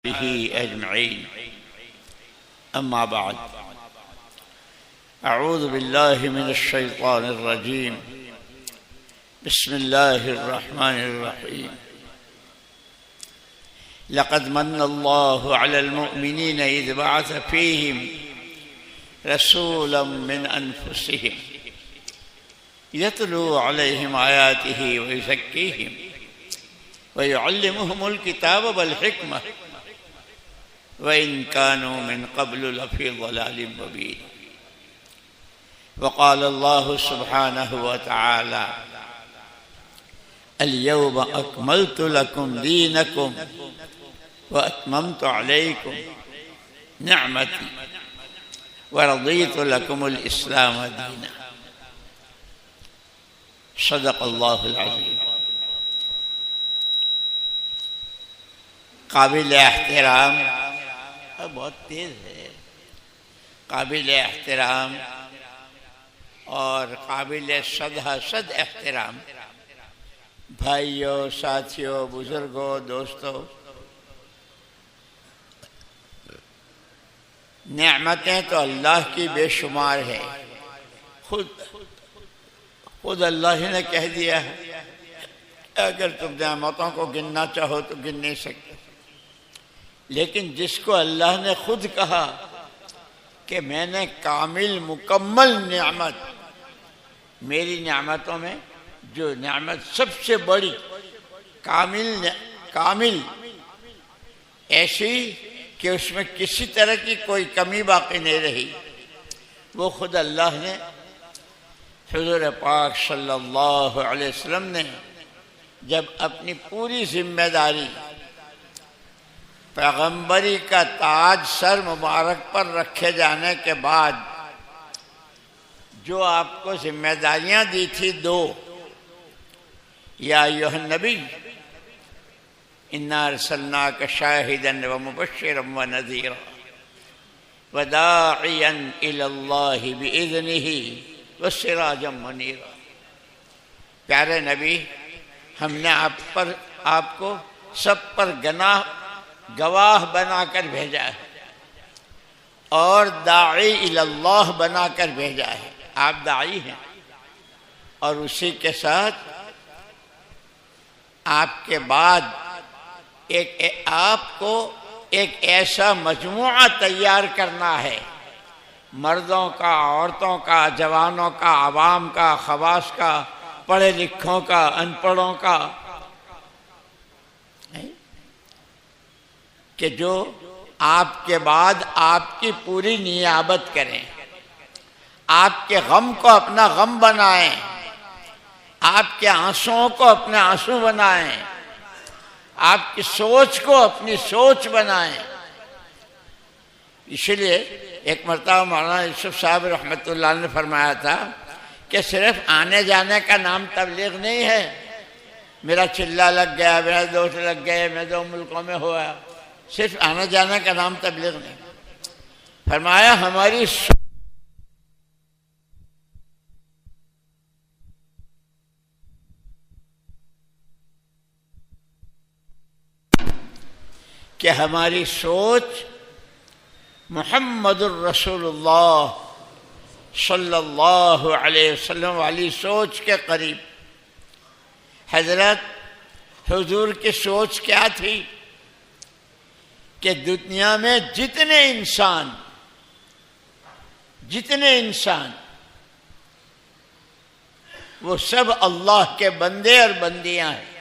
به أجمعين. أما بعد، أعوذ بالله من الشيطان الرجيم. بسم الله الرحمن الرحيم. لقد من الله على المؤمنين إذ بعث فيهم رسولا من أنفسهم يتلو عليهم آياته ويزكيهم ويعلمهم الكتاب والحكمة وإن كانوا من قبل لفي ضلال مبين. وقال الله سبحانه وتعالى: اليوم أكملت لكم دينكم وأتممت عليكم نعمتي ورضيت لكم الإسلام دينا. صدق الله العظيم. قابل احترام، بہت تیز ہے، قابل احترام اور قابل صد احترام بھائیوں، ساتھیوں، بزرگوں، دوستوں، نعمتیں تو اللہ کی بے شمار ہیں. خود اللہ نے کہہ دیا ہے، اگر تم نعمتوں کو گننا چاہو تو گن نہیں سکتے. لیکن جس کو اللہ نے خود کہا کہ میں نے کامل مکمل نعمت، میری نعمتوں میں جو نعمت سب سے بڑی کامل ایسی کہ اس میں کسی طرح کی کوئی کمی باقی نہیں رہی، وہ خود اللہ نے، حضور پاک صلی اللہ علیہ وسلم نے جب اپنی پوری ذمہ داری، پیغمبری کا تاج سر مبارک پر رکھے جانے کے بعد جو آپ کو ذمہ داریاں دی تھی دو: یا ایھا النبی انا ارسلناک شاہدا ومبشرا ونذیرا وداعیا الی اللہ باذنہ وسراجا منیرا. پیارے نبی، ہم نے آپ کو سب پر گواہ بنا کر بھیجا ہے اور داعی الی اللہ بنا کر بھیجا ہے. آپ داعی ہیں اور اسی کے ساتھ آپ کے بعد آپ کو ایک ایسا مجموعہ تیار کرنا ہے، مردوں کا، عورتوں کا، جوانوں کا، عوام کا، خواص کا، پڑھے لکھوں کا، ان پڑھوں کا، کہ جو آپ کے بعد آپ کی پوری نیابت کریں، آپ کے غم کو اپنا غم بنائیں، آپ کے آنسوؤں کو اپنے آنسو بنائیں، آپ کی سوچ کو اپنی سوچ بنائیں. اسی لیے ایک مرتبہ مولانا یوسف صاحب رحمۃ اللہ نے فرمایا تھا کہ صرف آنے جانے کا نام تبلیغ نہیں ہے. میرا چلہ لگ گیا، میرا دوست لگ گئے، میں 2 ملکوں میں ہوا، صرف آنے جانے کا نام تبلیغ نہیں. فرمایا ہماری کہ ہماری سوچ محمد الرسول اللہ صلی اللہ علیہ وسلم والی سوچ کے قریب. حضرت حضور کی سوچ کیا تھی کہ دنیا میں جتنے انسان وہ سب اللہ کے بندے اور بندیاں ہیں.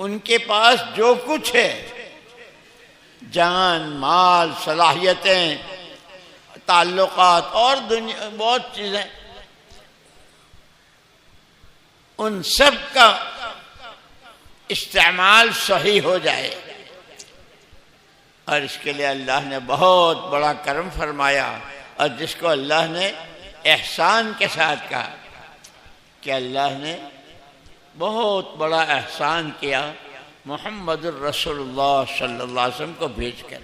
ان کے پاس جو کچھ ہے، جان، مال، صلاحیتیں، تعلقات اور دنیا بہت چیزیں، ان سب کا استعمال صحیح ہو جائے. اور اس کے لیے اللہ نے بہت بڑا کرم فرمایا، اور جس کو اللہ نے احسان کے ساتھ کہا کہ اللہ نے بہت بڑا احسان کیا محمد الرسول اللہ صلی اللہ علیہ وسلم کو بھیج کر،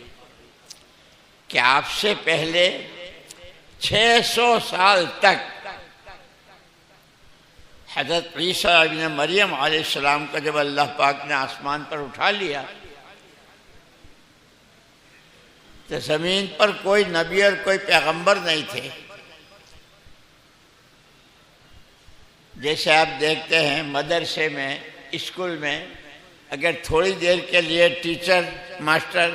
کہ آپ سے پہلے 600 سال تک حضرت عیسیٰ ابن مریم علیہ السلام کو جب اللہ پاک نے آسمان پر اٹھا لیا تو زمین پر کوئی نبی اور کوئی پیغمبر نہیں تھے. جیسے آپ دیکھتے ہیں مدرسے میں، اسکول میں، اگر تھوڑی دیر کے لیے ٹیچر، ماسٹر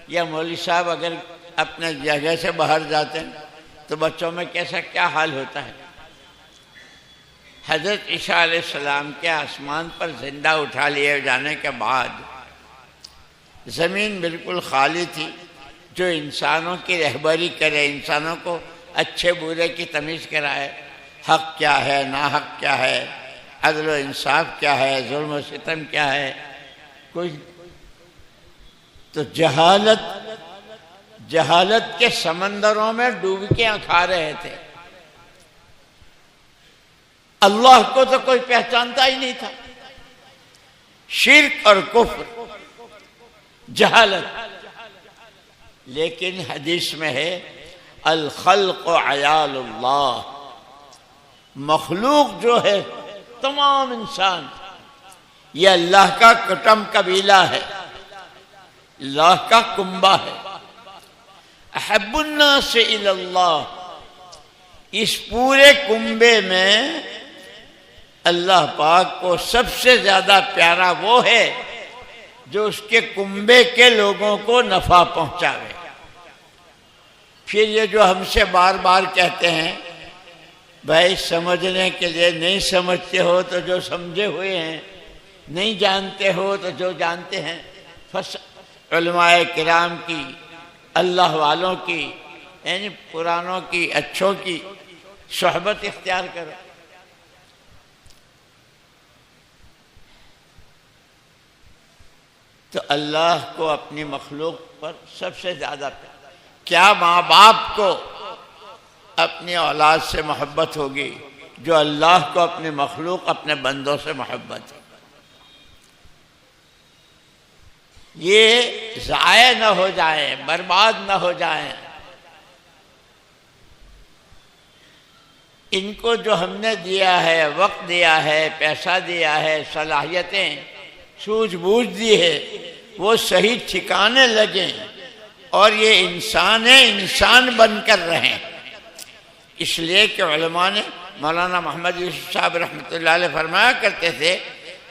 یا مولوی صاحب اگر اپنے جگہ سے باہر جاتے ہیں تو بچوں میں کیا حال ہوتا ہے. حضرت عیسیٰ علیہ السلام کے آسمان پر زندہ اٹھا لیے جانے کے بعد زمین بالکل خالی تھی، جو انسانوں کی رہبری کرے، انسانوں کو اچھے برے کی تمیز کرائے، حق کیا ہے، ناحق کیا ہے، عدل و انصاف کیا ہے، ظلم و ستم کیا ہے. کوئی تو جہالت کے سمندروں میں ڈوبکیاں کھا رہے تھے. اللہ کو تو کوئی پہچانتا ہی نہیں تھا. شرک اور کفر، جہالت. لیکن حدیث میں ہے الخلق عیال اللہ، مخلوق جو ہے تمام انسان یہ اللہ کا کٹم قبیلہ ہے، اللہ کا کنبہ ہے. احب الناس الی اللہ، اس پورے کنبے میں اللہ پاک کو سب سے زیادہ پیارا وہ ہے جو اس کے کنبے کے لوگوں کو نفع پہنچاوے. پھر یہ جو ہم سے بار بار کہتے ہیں بھائی سمجھنے کے لیے نہیں سمجھتے ہو تو جو سمجھے ہوئے ہیں، نہیں جانتے ہو تو جو جانتے ہیں. علماء کرام کی، اللہ والوں کی، یعنی پرانوں کی، اچھوں کی صحبت اختیار کرو. تو اللہ کو اپنی مخلوق پر سب سے زیادہ پیار. کیا ماں باپ کو اپنی اولاد سے محبت ہوگی جو اللہ کو اپنی مخلوق، اپنے بندوں سے محبت ہے. یہ ضائع نہ ہو جائیں، برباد نہ ہو جائیں. ان کو جو ہم نے دیا ہے، وقت دیا ہے، پیسہ دیا ہے، صلاحیتیں، سوجھ بوجھ دی ہے، وہ صحیح ٹھکانے لگیں اور یہ انسان بن کر رہیں. اس لیے کہ علماء نے، مولانا محمد یوسف صاحب رحمۃ اللہ علیہ فرمایا کرتے تھے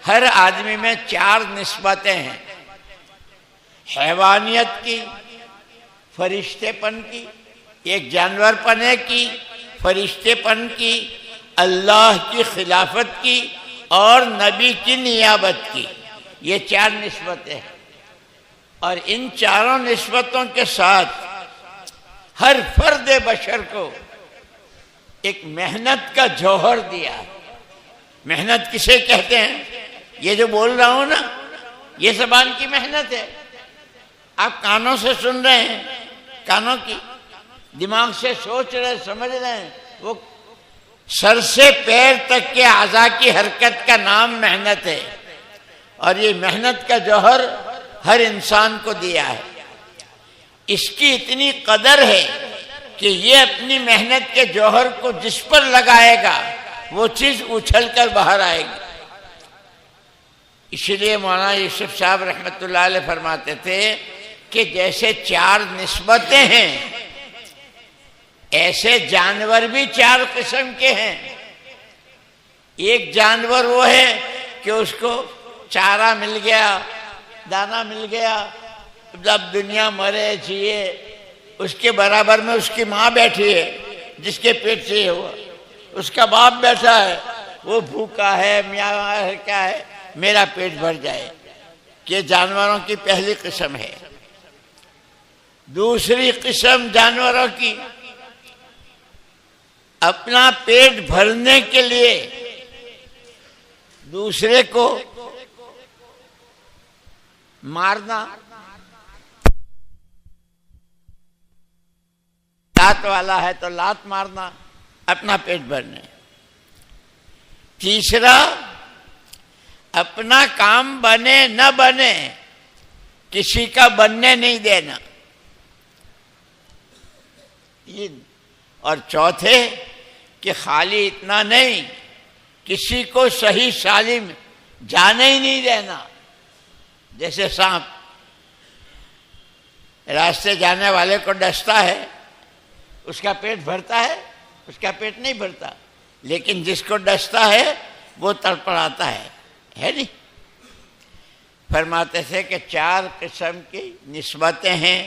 ہر آدمی میں 4 نسبتیں ہیں: حیوانیت کی، فرشتے پن کی، ایک جانور پنے کی، فرشتے پن کی، اللہ کی خلافت کی اور نبی کی نیابت کی. یہ 4 نسبتیں ہیں. اور ان 4 نسبتوں کے ساتھ ہر فرد بشر کو ایک محنت کا جوہر دیا. محنت کسے کہتے ہیں؟ یہ جو بول رہا ہوں نا، یہ زبان کی محنت ہے. آپ کانوں سے سن رہے ہیں، کانوں کی، دماغ سے سوچ رہے، سمجھ رہے ہیں، وہ سر سے پیر تک کے اعضاء کی حرکت کا نام محنت ہے. اور یہ محنت کا جوہر ہر انسان کو دیا ہے. اس کی اتنی قدر ہے کہ یہ اپنی محنت کے جوہر کو جس پر لگائے گا وہ چیز اچھل کر باہر آئے گی. اسی لیے مولانا یوسف صاحب رحمۃ اللہ علیہ فرماتے تھے کہ جیسے 4 نسبتیں ہیں ایسے جانور بھی 4 قسم کے ہیں. ایک جانور وہ ہے کہ اس کو چارہ مل گیا، دانہ مل گیا، جب دنیا مرے جیے، اس کے برابر میں اس کی ماں بیٹھی ہے جس کے پیٹ سے ہوا، اس کا باپ بیٹھا ہے، وہ بھوکا ہے، میاں ہے، کیا ہے، میرا پیٹ بھر جائے. کہ جانوروں کی پہلی قسم ہے. دوسری قسم جانوروں کی اپنا پیٹ بھرنے کے لیے دوسرے کو مارنا، لات والا ہے تو لات مارنا، اپنا پیٹ بھرنے. تیسرا، اپنا کام بنے نہ بنے کسی کا بننے نہیں دینا. اور چوتھے کہ خالی اتنا نہیں، کسی کو صحیح سالم جانے ہی نہیں دینا. جیسے سانپ، راستے جانے والے کو ڈستا ہے، اس کا پیٹ بھرتا ہے؟ اس کا پیٹ نہیں بھرتا، لیکن جس کو ڈستا ہے وہ تڑپڑاتا ہے نہیں؟ فرماتے تھے کہ 4 قسم کی نسبتیں ہیں،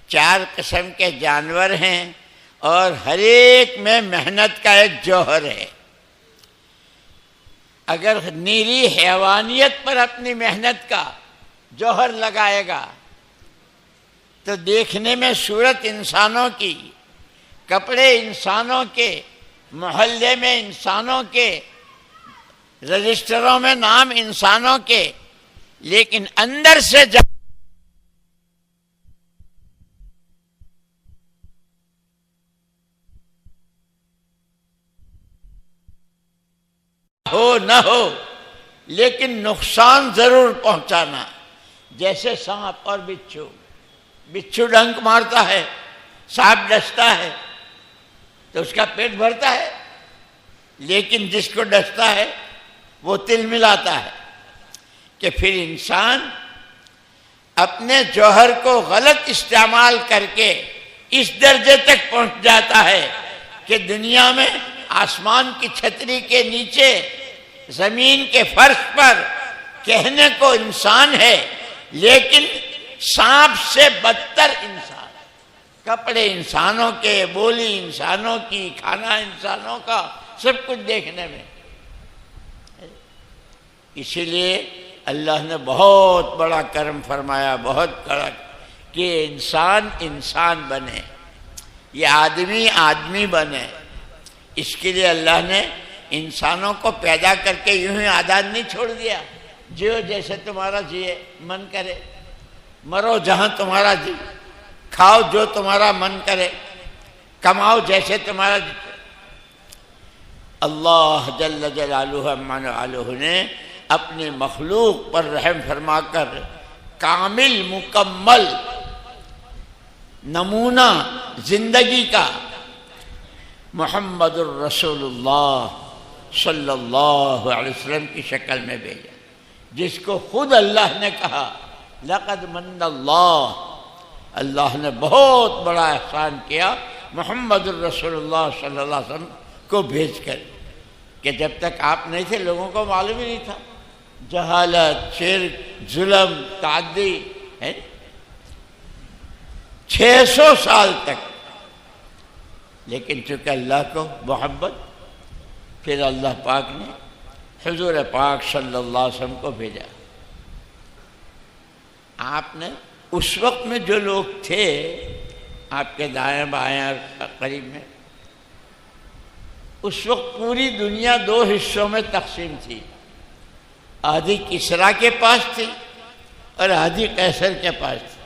4 قسم کے جانور ہیں، اور ہر ایک میں محنت کا ایک جوہر ہے۔ اگر نیری حیوانیت پر اپنی محنت کا جوہر لگائے گا تو دیکھنے میں صورت انسانوں کی، کپڑے انسانوں کے، محلے میں انسانوں کے، رجسٹروں میں نام انسانوں کے، لیکن اندر سے جب ہو نہ ہو لیکن نقصان ضرور پہنچانا، جیسے سانپ اور بچھو ڈنک مارتا ہے، سانپ ڈستا ہے تو اس کا پیٹ بھرتا ہے، لیکن جس کو ڈستا ہے وہ تل ملاتا ہے۔ کہ پھر انسان اپنے جوہر کو غلط استعمال کر کے اس درجے تک پہنچ جاتا ہے کہ دنیا میں آسمان کی چھتری کے نیچے، زمین کے فرش پر کہنے کو انسان ہے، لیکن سانپ سے بدتر انسان، کپڑے انسانوں کے، بولی انسانوں کی، کھانا انسانوں کا، سب کچھ دیکھنے میں۔ اسی لیے اللہ نے بہت بڑا کرم فرمایا، بہت بڑا، کہ انسان بنے، یہ آدمی بنے۔ اس کے لیے اللہ نے انسانوں کو پیدا کر کے یوں ہی آزاد نہیں چھوڑ دیا، جیو جیسے تمہارا جیے من کرے، مرو جہاں تمہارا جی، کھاؤ جو تمہارا من کرے، کماؤ جیسے تمہارا جی۔ اللہ جل جلالہ عما نوالہ نے اپنی مخلوق پر رحم فرما کر کامل مکمل نمونہ زندگی کا محمد الرسول اللہ صلی اللہ علیہ وسلم کی شکل میں بھیجا، جس کو خود اللہ نے کہا لقد من اللہ نے بہت بڑا احسان کیا محمد الرسول اللہ صلی اللہ علیہ وسلم کو بھیج کر، کہ جب تک آپ نہیں تھے لوگوں کو معلوم ہی نہیں تھا، جہالت، شرک، ظلم، تعدی ہے 600 سال تک۔ لیکن چونکہ اللہ کو محبت، پھر اللہ پاک نے حضور پاک صلی اللہ علیہ وسلم کو بھیجا۔ آپ نے اس وقت میں جو لوگ تھے آپ کے دائیں بائیں قریب میں، اس وقت پوری دنیا 2 حصوں میں تقسیم تھی، آدھی کسریٰ کے پاس تھی اور آدھی قیصر کے پاس تھی۔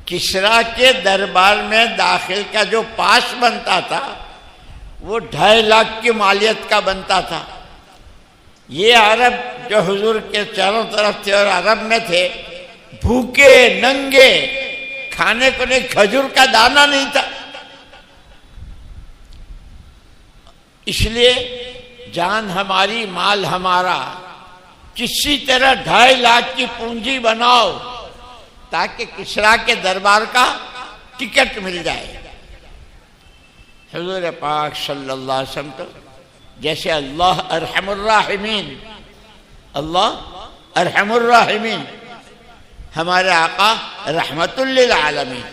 کسریٰ کے دربار میں داخل کا جو پاس بنتا تھا وہ 2.5 لاکھ کی مالیت کا بنتا تھا۔ یہ عرب جو حضور کے چاروں طرف تھے اور عرب میں تھے، بھوکے ننگے، کھانے کو نہیں، کھجور کا دانہ نہیں تھا۔ اس لیے جان ہماری مال ہمارا، کسی طرح 2.5 لاکھ کی پونجی بناؤ تاکہ کسریٰ کے دربار کا ٹکٹ مل جائے۔ حضور پاک صلی اللہ علیہ وسلم تو جیسے اللہ ارحم الراحمین، اللہ ارحم الراحمین، ہمارے آقا رحمت للعالمین،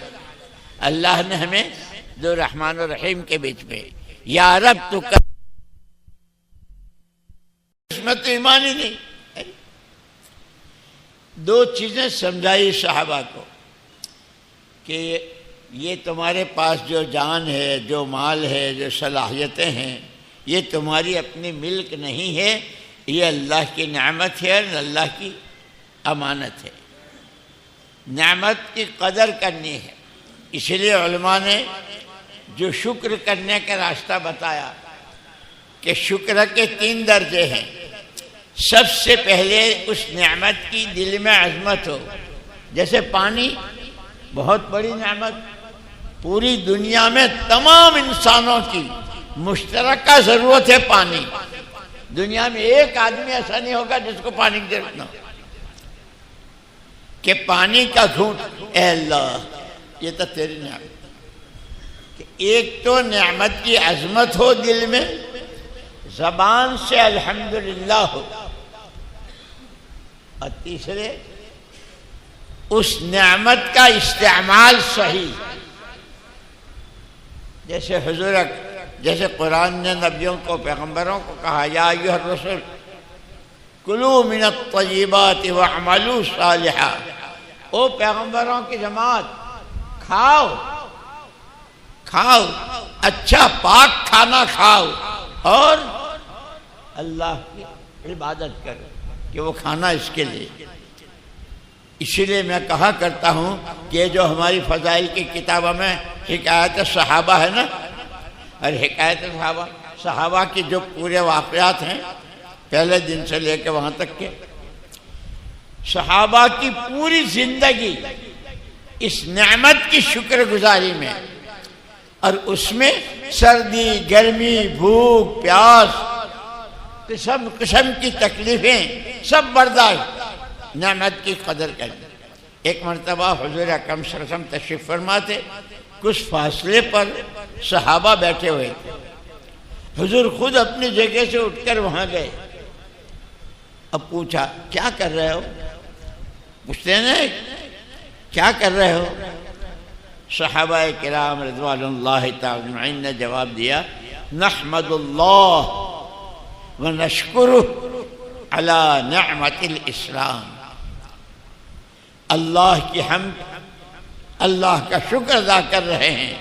اللہ نے ہمیں 2 رحمان و رحیم کے بیچ میں، یا رب تو اس میں تو ایمان ہی نہیں۔ 2 چیزیں سمجھائی صحابہ کو کہ یہ تمہارے پاس جو جان ہے، جو مال ہے، جو صلاحیتیں ہیں، یہ تمہاری اپنی ملک نہیں ہے، یہ اللہ کی نعمت ہے اور اللہ کی امانت ہے۔ نعمت کی قدر کرنی ہے۔ اس لیے علماء نے جو شکر کرنے کا راستہ بتایا کہ شکر کے 3 درجے ہیں۔ سب سے پہلے اس نعمت کی دل میں عظمت ہو، جیسے پانی بہت بڑی نعمت، پوری دنیا میں تمام انسانوں کی مشترکہ ضرورت ہے پانی، دنیا میں ایک آدمی ایسا نہیں ہوگا جس کو پانی کی ضرورت نہ ہو۔ کہ پانی کا گھونٹ، اے اللہ یہ تو تیری نعمت، کہ ایک تو نعمت کی عظمت ہو دل میں، زبان سے الحمدللہ ہو، اور تیسرے اس نعمت کا استعمال صحیح، جیسے قرآن نے نبیوں کو، پیغمبروں کو کہا یا ایھا الرسول کلوا من الطیبات واعملوا صالحا، او پیغمبروں کی جماعت کھاؤ اچھا پاک کھانا کھاؤ اور اللہ کی عبادت کرو، کہ وہ کھانا اس کے لیے۔ اسی لیے میں کہا کرتا ہوں کہ جو ہماری فضائل کی کتابوں میں حکایت صحابہ ہے نا، اور حکایت صحابہ کی جو پورے واقعات ہیں پہلے دن سے لے کے وہاں تک کے، صحابہ کی پوری زندگی اس نعمت کی شکر گزاری میں، اور اس میں سردی گرمی بھوک پیاس قسم قسم کی تکلیفیں سب برداشت، نعمت کی قدر کریں۔ ایک مرتبہ حضور اکرم صلی اللہ علیہ وسلم تشریف فرما تھے، کچھ فاصلے پر صحابہ بیٹھے ہوئے تھے، حضور خود اپنی جگہ سے اٹھ کر وہاں گئے، اب پوچھا کیا کر رہے ہو؟ پوچھتے ہیں کیا کر رہے ہو؟ صحابہ کرام رضوان اللہ تعالی اجمعین نے جواب دیا نحمد اللہ ونشکرہ علی نعمت الاسلام، اللہ کی حمد، اللہ کا شکر ادا کر رہے ہیں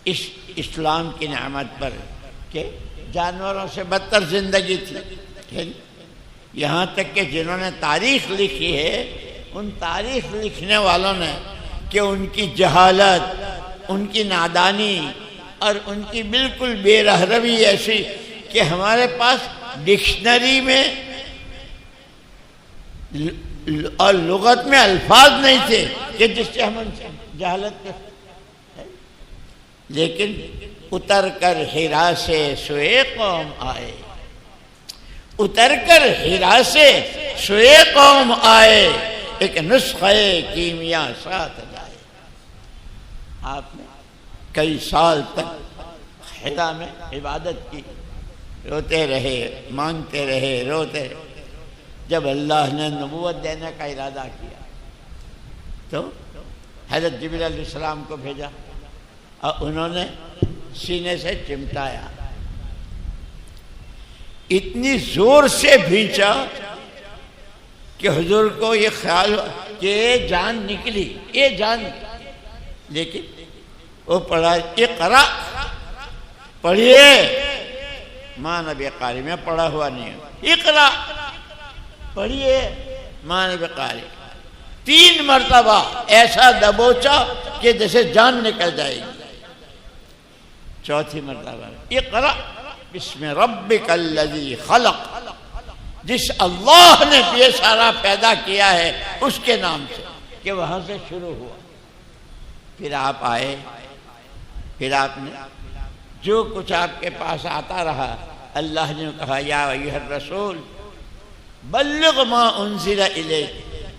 اس اسلام کی نعمت پر، کہ جانوروں سے بدتر زندگی تھی، یہاں تک کہ جنہوں نے تاریخ لکھی ہے ان تاریخ لکھنے والوں نے کہ ان کی جہالت، ان کی نادانی اور ان کی بالکل بے رہروی ایسی کہ ہمارے پاس ڈکشنری میں اور لغت میں الفاظ نہیں تھے کہ جس سے ہم جہالت کے، لیکن اتر کر حرا سے سوئے قوم آئے، اتر کر حرا سے سوئے قوم آئے، ایک نسخہ کیمیا ساتھ لائے۔ آپ نے کئی سال تک حرا میں عبادت کی، روتے رہے، مانگتے رہے، روتے رہے۔ جب اللہ نے نبوت دینے کا ارادہ کیا تو حضرت جبریل علیہ السلام کو بھیجا، اور انہوں نے سینے سے چمٹایا، اتنی زور سے بھینچا کہ حضور کو یہ خیال ہوا کہ یہ جان نکلی، یہ جان نکلی، لیکن وہ پڑھا اقرا، پڑھیے، ماں نبی قاری میں پڑھا ہوا نہیں ہے، اقرا پڑھیے، ماں نبی قاری، 3 مرتبہ ایسا دبوچا کہ جیسے جان نکل جائے گی، چوتھی مرتبہ اقرا بسم ربک الذی خلق، جس اللہ نے یہ سارا پیدا کیا ہے اس کے نام سے، کہ وہاں سے شروع ہوا۔ پھر آپ آئے، پھر آپ نے جو کچھ آپ کے پاس آتا رہا، اللہ نے کہا یا ایھا الرسول بلغ ما انزل الیک،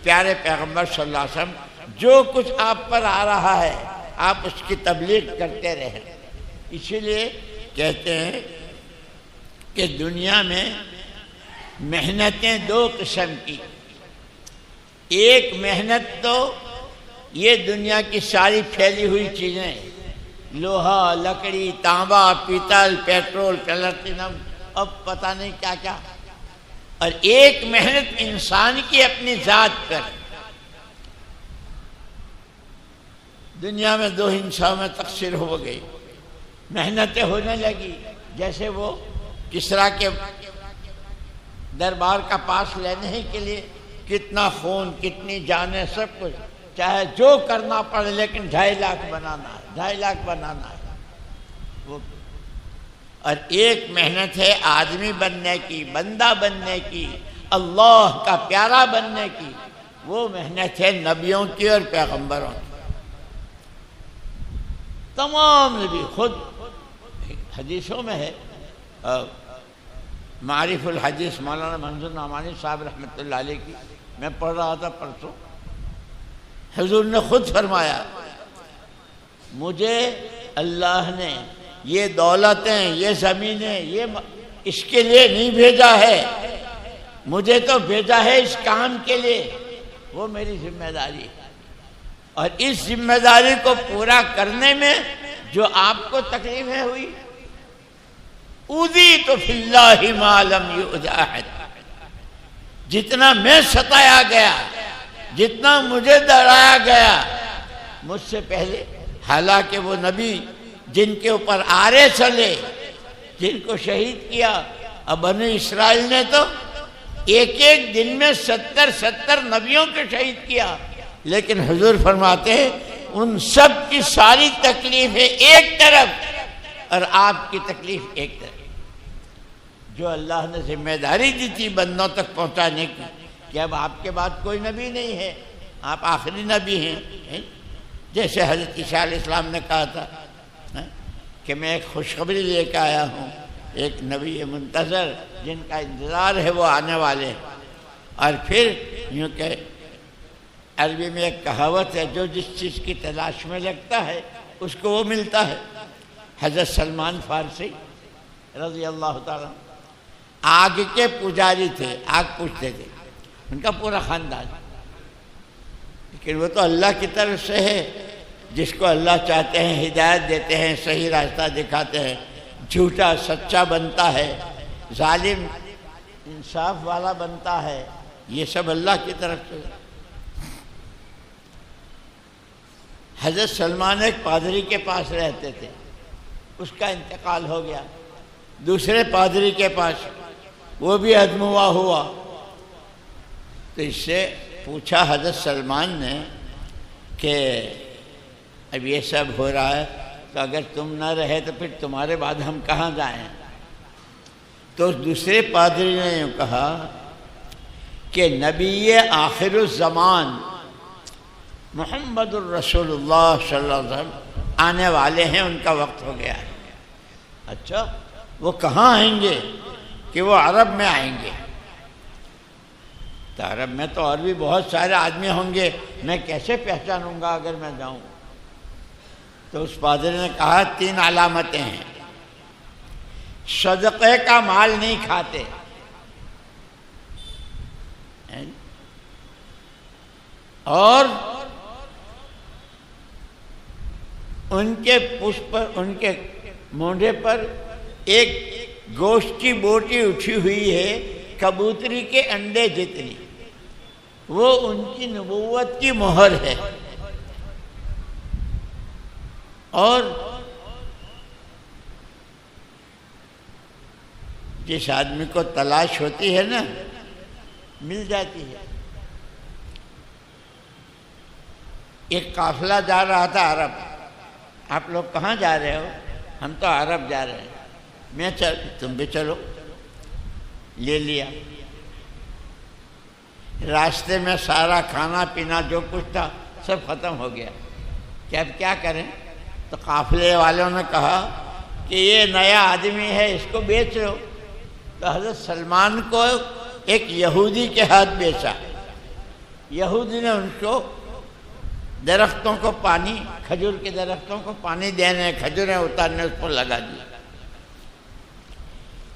پیارے پیغمبر صلی اللہ علیہ وسلم جو کچھ آپ پر آ رہا ہے آپ اس کی تبلیغ کرتے رہے۔ اسی لیے کہتے ہیں کہ دنیا میں محنتیں 2 قسم کی، ایک محنت تو یہ دنیا کی ساری پھیلی ہوئی چیزیں، لوہا، لکڑی، تانبا، پیتل، پیٹرول، پلاٹینم، اب پتہ نہیں کیا کیا، اور ایک محنت انسان کی اپنی ذات پر۔ دنیا میں 2 ہندسوں میں تقسیم ہو گئی، محنتیں ہونے لگی، جیسے وہ کسریٰ کے دربار کا پاس لینے کے لیے کتنا خون، کتنی جانیں، سب کچھ، چاہے جو کرنا پڑے، لیکن 2.5 لاکھ بنانا ہے، 2.5 لاکھ بنانا ہے وہ۔ اور ایک محنت ہے آدمی بننے کی، بندہ بننے کی، اللہ کا پیارا بننے کی، وہ محنت ہے نبیوں کی اور پیغمبروں کی۔ تمام نبی، خود حدیثوں میں ہے، معارف الحدیث مولانا منظور نعمانی صاحب رحمۃ اللہ علیہ کی میں پڑھ رہا تھا پرسوں، حضور نے خود فرمایا مجھے اللہ نے یہ دولتیں، یہ زمینیں، اس کے لیے نہیں بھیجا ہے، مجھے تو بھیجا ہے اس کام کے لیے، وہ میری ذمہ داری ہے، اور اس ذمہ داری کو پورا کرنے میں جو آپ کو تکلیفیں ہوئی، اوذیت فی اللہ ما لم یؤذ احد، جتنا میں ستایا گیا، جتنا مجھے ڈرایا گیا مجھ سے پہلے، حالانکہ وہ نبی جن کے اوپر آرے چلے، جن کو شہید کیا، اب بنی اسرائیل نے تو ایک ایک دن میں 70 نبیوں کو شہید کیا، لیکن حضور فرماتے ہیں ان سب کی ساری تکلیفیں ایک طرف اور آپ کی تکلیف ایک طرف، جو اللہ نے ذمہ داری دی تھی بندوں تک پہنچانے کی کہ اب آپ کے بعد کوئی نبی نہیں ہے، آپ آخری نبی ہیں، جیسے حضرت عیسیٰ علیہ السلام نے کہا تھا کہ میں ایک خوشخبری لے کے آیا ہوں، ایک نبی منتظر جن کا انتظار ہے وہ آنے والے ہیں، اور پھر یوں کہ عربی میں ایک کہاوت ہے جو جس چیز کی تلاش میں لگتا ہے اس کو وہ ملتا ہے۔ حضرت سلمان فارسی رضی اللہ تعالیٰ آگ کے پجاری تھے، آگ پوجتے تھے، ان کا پورا خاندان، لیکن وہ تو اللہ کی طرف سے ہے، جس کو اللہ چاہتے ہیں ہدایت دیتے ہیں، صحیح راستہ دکھاتے ہیں، جھوٹا سچا بنتا ہے، ظالم انصاف والا بنتا ہے، یہ سب اللہ کی طرف سے۔ حضرت سلمان ایک پادری کے پاس رہتے تھے، اس کا انتقال ہو گیا، دوسرے پادری کے پاس، وہ بھی ادموا ہوا، تو اس سے پوچھا حضرت سلمان نے کہ اب یہ سب ہو رہا ہے تو اگر تم نہ رہے تو پھر تمہارے بعد ہم کہاں جائیں؟ تو اس دوسرے پادری نے یوں کہا کہ نبی آخر الزمان محمد الرسول اللہ صلی اللہ علیہ وسلم آنے والے ہیں، ان کا وقت ہو گیا ہے۔ اچھا وہ کہاں آئیں گے؟ کہ وہ عرب میں آئیں گے۔ تو عرب میں تو اور بھی بہت سارے آدمی ہوں گے، میں کیسے پہچانوں گا اگر میں جاؤں؟ تو اس پادری نے کہا 3 علامتیں ہیں، صدقے کا مال نہیں کھاتے، اور ان کے پشت پر، ان کے مونڈے پر ایک گوشت کی بوٹی اٹھی ہوئی ہے کبوتری کے انڈے جتنی، وہ ان کی نبوت کی مہر ہے۔ اور جس آدمی کو تلاش ہوتی ہے نا مل جاتی ہے۔ ایک قافلہ جا رہا تھا عرب، آپ لوگ کہاں جا رہے ہو؟ ہم تو عرب جا رہے ہیں۔ میں تم بھی چلو، لے لیا۔ راستے میں سارا کھانا پینا جو کچھ تھا سب ختم ہو گیا کہ اب کیا کریں؟ تو قافلے والوں نے کہا کہ یہ نیا آدمی ہے، اس کو بیچ لو۔ تو حضرت سلمان کو ایک یہودی کے ہاتھ بیچا، یہودی نے ان کو درختوں کو پانی، کھجور کے درختوں کو پانی دینے، کھجوریں اتارنے، اس پر لگا دیا۔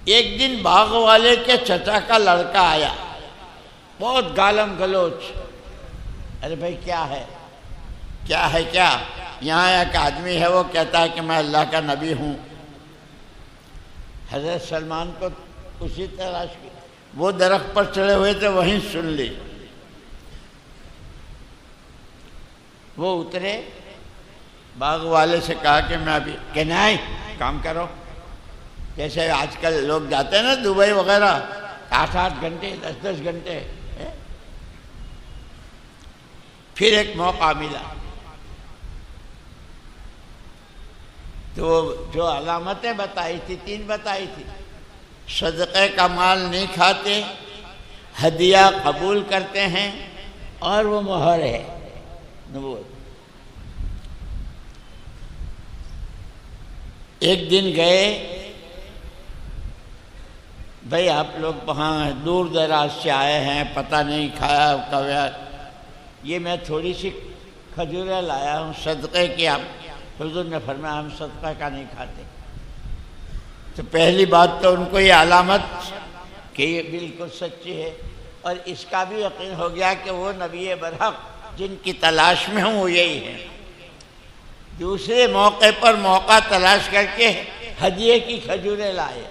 ایک دن باغ والے کے چچا کا لڑکا آیا، بہت گالم گلوچ، ارے بھائی کیا ہے کیا ہے کیا؟ یہاں ایک آدمی ہے وہ کہتا ہے کہ میں اللہ کا نبی ہوں۔ حضرت سلمان کو اسی تلاش کی، وہ درخت پر چڑھے ہوئے تھے وہیں سن لی۔ وہ اترے، باغ والے سے کہا کہ میں ابھی، کہ نہیں کام کرو، جیسے آج کل لوگ جاتے ہیں نا دبئی وغیرہ 8 گھنٹے 10 گھنٹے۔ پھر ایک موقع ملا تو جو علامتیں بتائی تھی 3 بتائی تھی، صدقے کا مال نہیں کھاتے، ہدیہ قبول کرتے ہیں، اور وہ مہر ہے نبوت۔ ایک دن گئے بھائی آپ لوگ وہاں دور دراز سے آئے ہیں، پتہ نہیں کھایا کبیا، یہ میں تھوڑی سی کھجوریں لایا ہوں صدقے کی. آپ حضور نے فرمایا ہم صدقہ کا نہیں کھاتے. تو پہلی بات تو ان کو یہ علامت کہ یہ بالکل سچی ہے، اور اس کا بھی یقین ہو گیا کہ وہ نبی برحق جن کی تلاش میں ہوں وہ یہی ہے. دوسرے موقع پر موقع تلاش کر کے ہدیے کی کھجوریں لائے،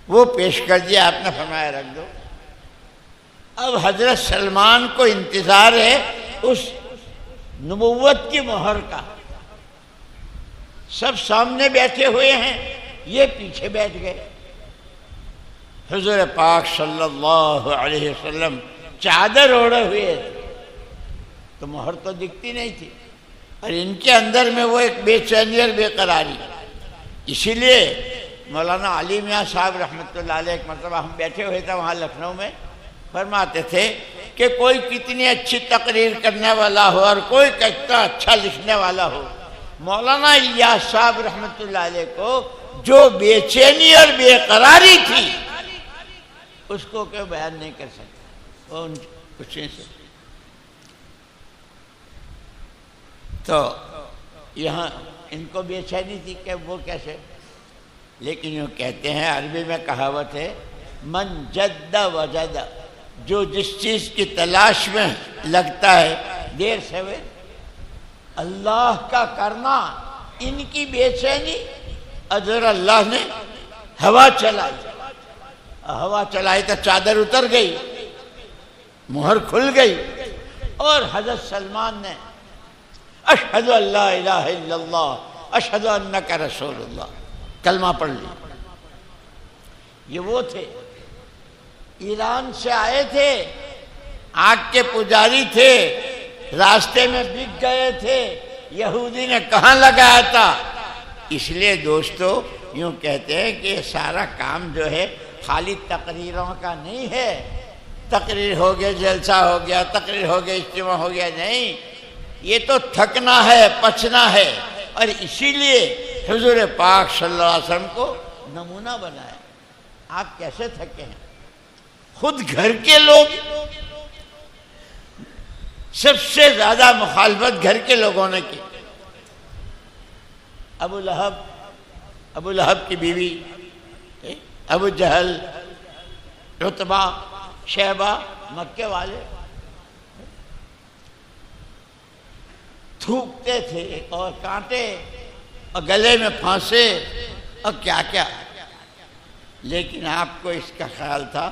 وہ پیش کر دیا. آپ نے فرمایا رکھ دو. اب حضرت سلمان کو انتظار ہے اس نبوت کی مہر کا. سب سامنے بیٹھے ہوئے ہیں، یہ پیچھے بیٹھ گئے. حضور پاک صلی اللہ علیہ وسلم چادر اوڑے ہوئے تھے تو مہر تو دکھتی نہیں تھی، اور ان کے اندر میں وہ ایک بے چینی اور بے قراری. اسی لیے مولانا علی میاں صاحب رحمۃ اللہ علیہ ایک مرتبہ ہم بیٹھے ہوئے تھے وہاں لکھنؤ میں، فرماتے تھے کہ کوئی کتنی اچھی تقریر کرنے والا ہو اور کوئی کتنا اچھا لکھنے والا ہو، مولانا الیاس صاحب رحمۃ اللہ علیہ کو جو بے چینی اور بے قراری تھی اس کو کوئی بیان نہیں کر سکتا. وہ کچھ سے تو یہاں ان کو بے چینی تھی کہ وہ کیسے. لیکن یوں کہتے ہیں، عربی میں کہاوت ہے، من جد وجد، جو جس چیز کی تلاش میں لگتا ہے دیر سے ہوئے. اللہ کا کرنا ان کی بے چینی. اگر اللہ نے ہوا چلائی تو چادر اتر گئی، مہر کھل گئی، اور حضرت سلمان نے اشہد ان لا الہ الا اللہ اشہد انک رسول اللہ کلمہ پڑھ لی. یہ وہ تھے، ایران سے آئے تھے، آگ کے پجاری تھے، راستے میں بک گئے تھے، یہودی نے کہاں لگایا تھا. اس لیے دوستو یوں کہتے ہیں کہ یہ سارا کام جو ہے خالی تقریروں کا نہیں ہے. تقریر ہو گیا، جلسہ ہو گیا، تقریر ہو گیا، اجتماع ہو گیا، نہیں. یہ تو تھکنا ہے، پچنا ہے. اور اسی لیے حضور پاک صلی اللہ علیہ وسلم کو نمونہ بنایا. آپ کیسے تھکے ہیں؟ خود گھر کے لوگ، سب سے زیادہ مخالفت گھر کے لوگوں نے کی. ابو لہب کی بیوی، ابو جہل، عتبہ، شیبہ، مکے والے تھوکتے تھے اور کانٹے اور گلے میں پھانسے اور کیا کیا. لیکن آپ کو اس کا خیال تھا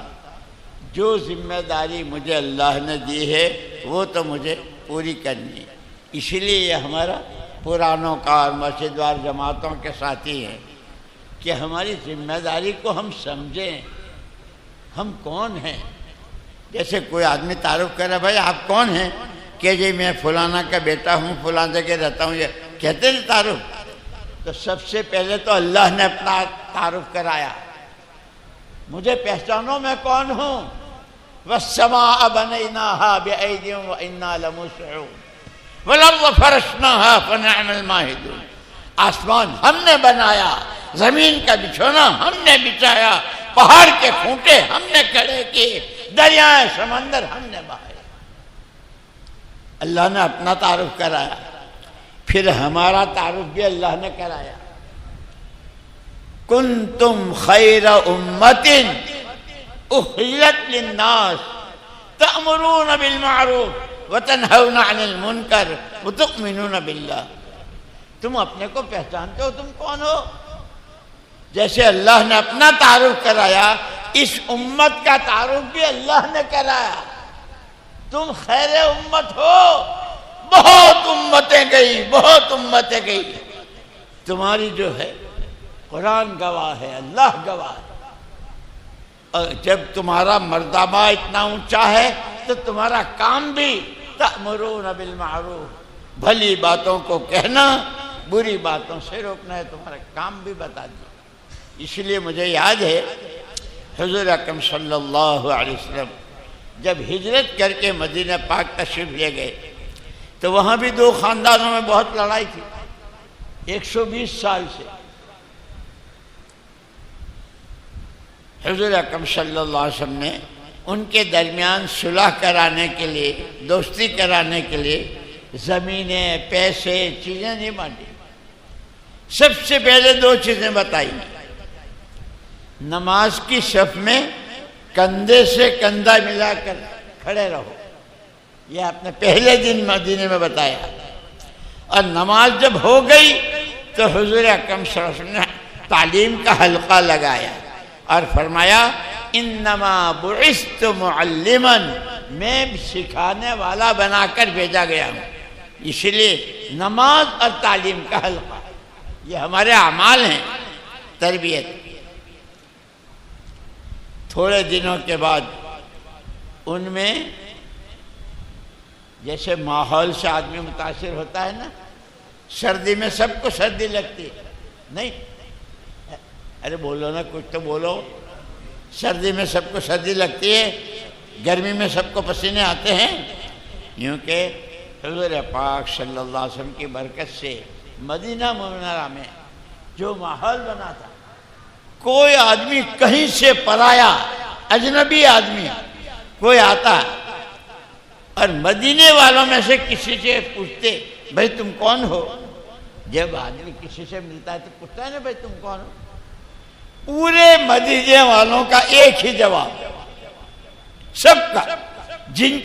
جو ذمہ داری مجھے اللہ نے دی ہے وہ تو مجھے پوری کرنی ہے. اسی لیے یہ ہمارا پرانوں کا اور مسجد وار جماعتوں کے ساتھی ہیں کہ ہماری ذمہ داری کو ہم سمجھیں. ہم کون ہیں؟ جیسے کوئی آدمی تعارف کرے، بھائی آپ کون ہیں؟ کہ جی میں فلانا کا بیٹا ہوں، فلاں جگہ رہتا ہوں، یہ کہتے ہیں تعارف. تو سب سے پہلے تو اللہ نے اپنا تعارف کرایا. مجھے پہچانو میں کون ہوں. وَالسَّمَاءَ بَنَيْنَاهَا بِأَيْدٍ وَإِنَّا لَمُوسِعُونَ وَالْأَرْضَ فَرَشْنَاهَا فَنِعْمَ الْمَاهِدُونَ. آسمان ہم نے بنایا، زمین کا بچھونا ہم نے بچھایا، پہاڑ کے کھوٹے ہم نے کھڑے کیے، دریائے سمندر ہم نے بہائے. اللہ نے اپنا تعارف کرایا. پھر ہمارا تعارف بھی اللہ نے کرایا. کنتم خیر امت اخرجت للناس تأمرون بالمعروف وتنہون عن المنکر وتؤمنون باللہ. تم اپنے کو پہچانتے ہو تم کون ہو؟ جیسے اللہ نے اپنا تعارف کرایا، اس امت کا تعارف بھی اللہ نے کرایا. تم خیر امت ہو. بہت امتیں گئی، تمہاری جو ہے قرآن گواہ ہے، اللہ گواہ ہے. اور جب تمہارا مرتبہ اتنا اونچا ہے تو تمہارا کام بھی تأمرون بالمعروف، بھلی باتوں کو کہنا، بری باتوں سے روکنا ہے. تمہارا کام بھی بتا دیا. اس لیے مجھے یاد ہے حضور اکرم صلی اللہ علیہ وسلم جب ہجرت کر کے مدینہ پاک تشریف لے گئے تو وہاں بھی دو خاندانوں میں بہت لڑائی تھی 120 سال سے. حضور اکرم صلی اللہ علیہ وسلم نے ان کے درمیان صلح کرانے کے لیے، دوستی کرانے کے لیے زمینیں، پیسے، چیزیں نہیں بانٹی۔ سب سے پہلے دو چیزیں بتائی۔ نماز کی صف میں کندھے سے کندھا ملا کر کھڑے رہو، یہ آپ نے پہلے دن مدینے میں بتایا۔ اور نماز جب ہو گئی تو حضور اکرم صلی اللہ علیہ وسلم نے تعلیم کا حلقہ لگایا اور فرمایا انما بعثت معلما، میں سکھانے والا بنا کر بھیجا گیا ہوں۔ اس لیے نماز اور تعلیم کا حلقہ یہ ہمارے اعمال ہیں، تربیت۔ تھوڑے دنوں کے بعد ان میں جیسے ماحول سے آدمی متاثر ہوتا ہے نا، سردی میں سب کو سردی لگتی ہے، نہیں؟ ارے بولو نا، کچھ تو بولو۔ سردی میں سب کو سردی لگتی ہے، گرمی میں سب کو پسینے آتے ہیں، یوں کہ حضور پاک صلی اللہ علیہ وسلم کی برکت سے مدینہ منورہ میں جو ماحول بنا تھا، کوئی آدمی کہیں سے پرایا اجنبی آدمی کوئی آتا اور مدینے والوں میں سے کسی سے پوچھتے بھائی تم کون ہو؟ جب آدمی کسی سے ملتا ہے تو پوچھتا ہے نا بھائی تم کون ہو؟ پورے مدینے والوں کا ایک ہی جواب، سب کا، جن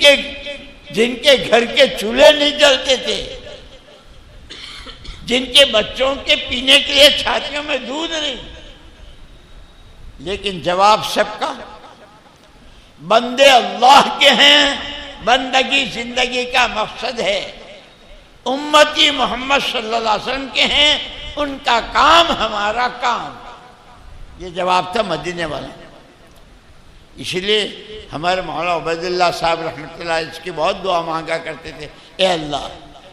کے گھر کے چولہے نہیں جلتے تھے، جن کے بچوں کے پینے کے لیے چھاتیوں میں دودھ نہیں، لیکن جواب سب کا بندے اللہ کے ہیں، بندگی زندگی کا مقصد ہے، امتی محمد صلی اللہ علیہ وسلم کے ہیں، ان کا کام ہمارا کام، یہ جواب تھا مدینے والا۔ اس لیے ہمارے مولانا عبید اللہ صاحب رحمۃ اللہ اس کی بہت دعا مانگا کرتے تھے، اے اللہ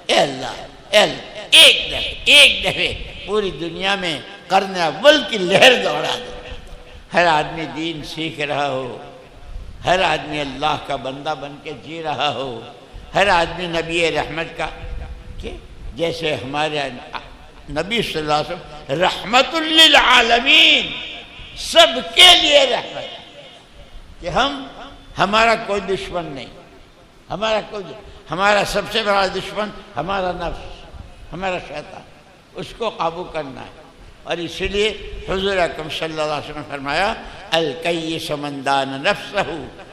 اے اللہ اے اللہ، ایک دفعے پوری دنیا میں قرن اول کی لہر دوڑا دو، ہر آدمی دین سیکھ رہا ہو، ہر آدمی اللہ کا بندہ بن کے جی رہا ہو، ہر آدمی نبی رحمت کا، کہ جیسے ہمارے نبی صلی اللہ علیہ وسلم رحمت للعالمین، سب کے لیے رحمت، کہ ہمارا کوئی دشمن نہیں، ہمارا سب سے بڑا دشمن ہمارا نفس، ہمارا شیطان، اس کو قابو کرنا ہے۔ اور اسی لیے حضور اکرم صلی اللہ علیہ وسلم نے فرمایا الکیس من دان نفسہ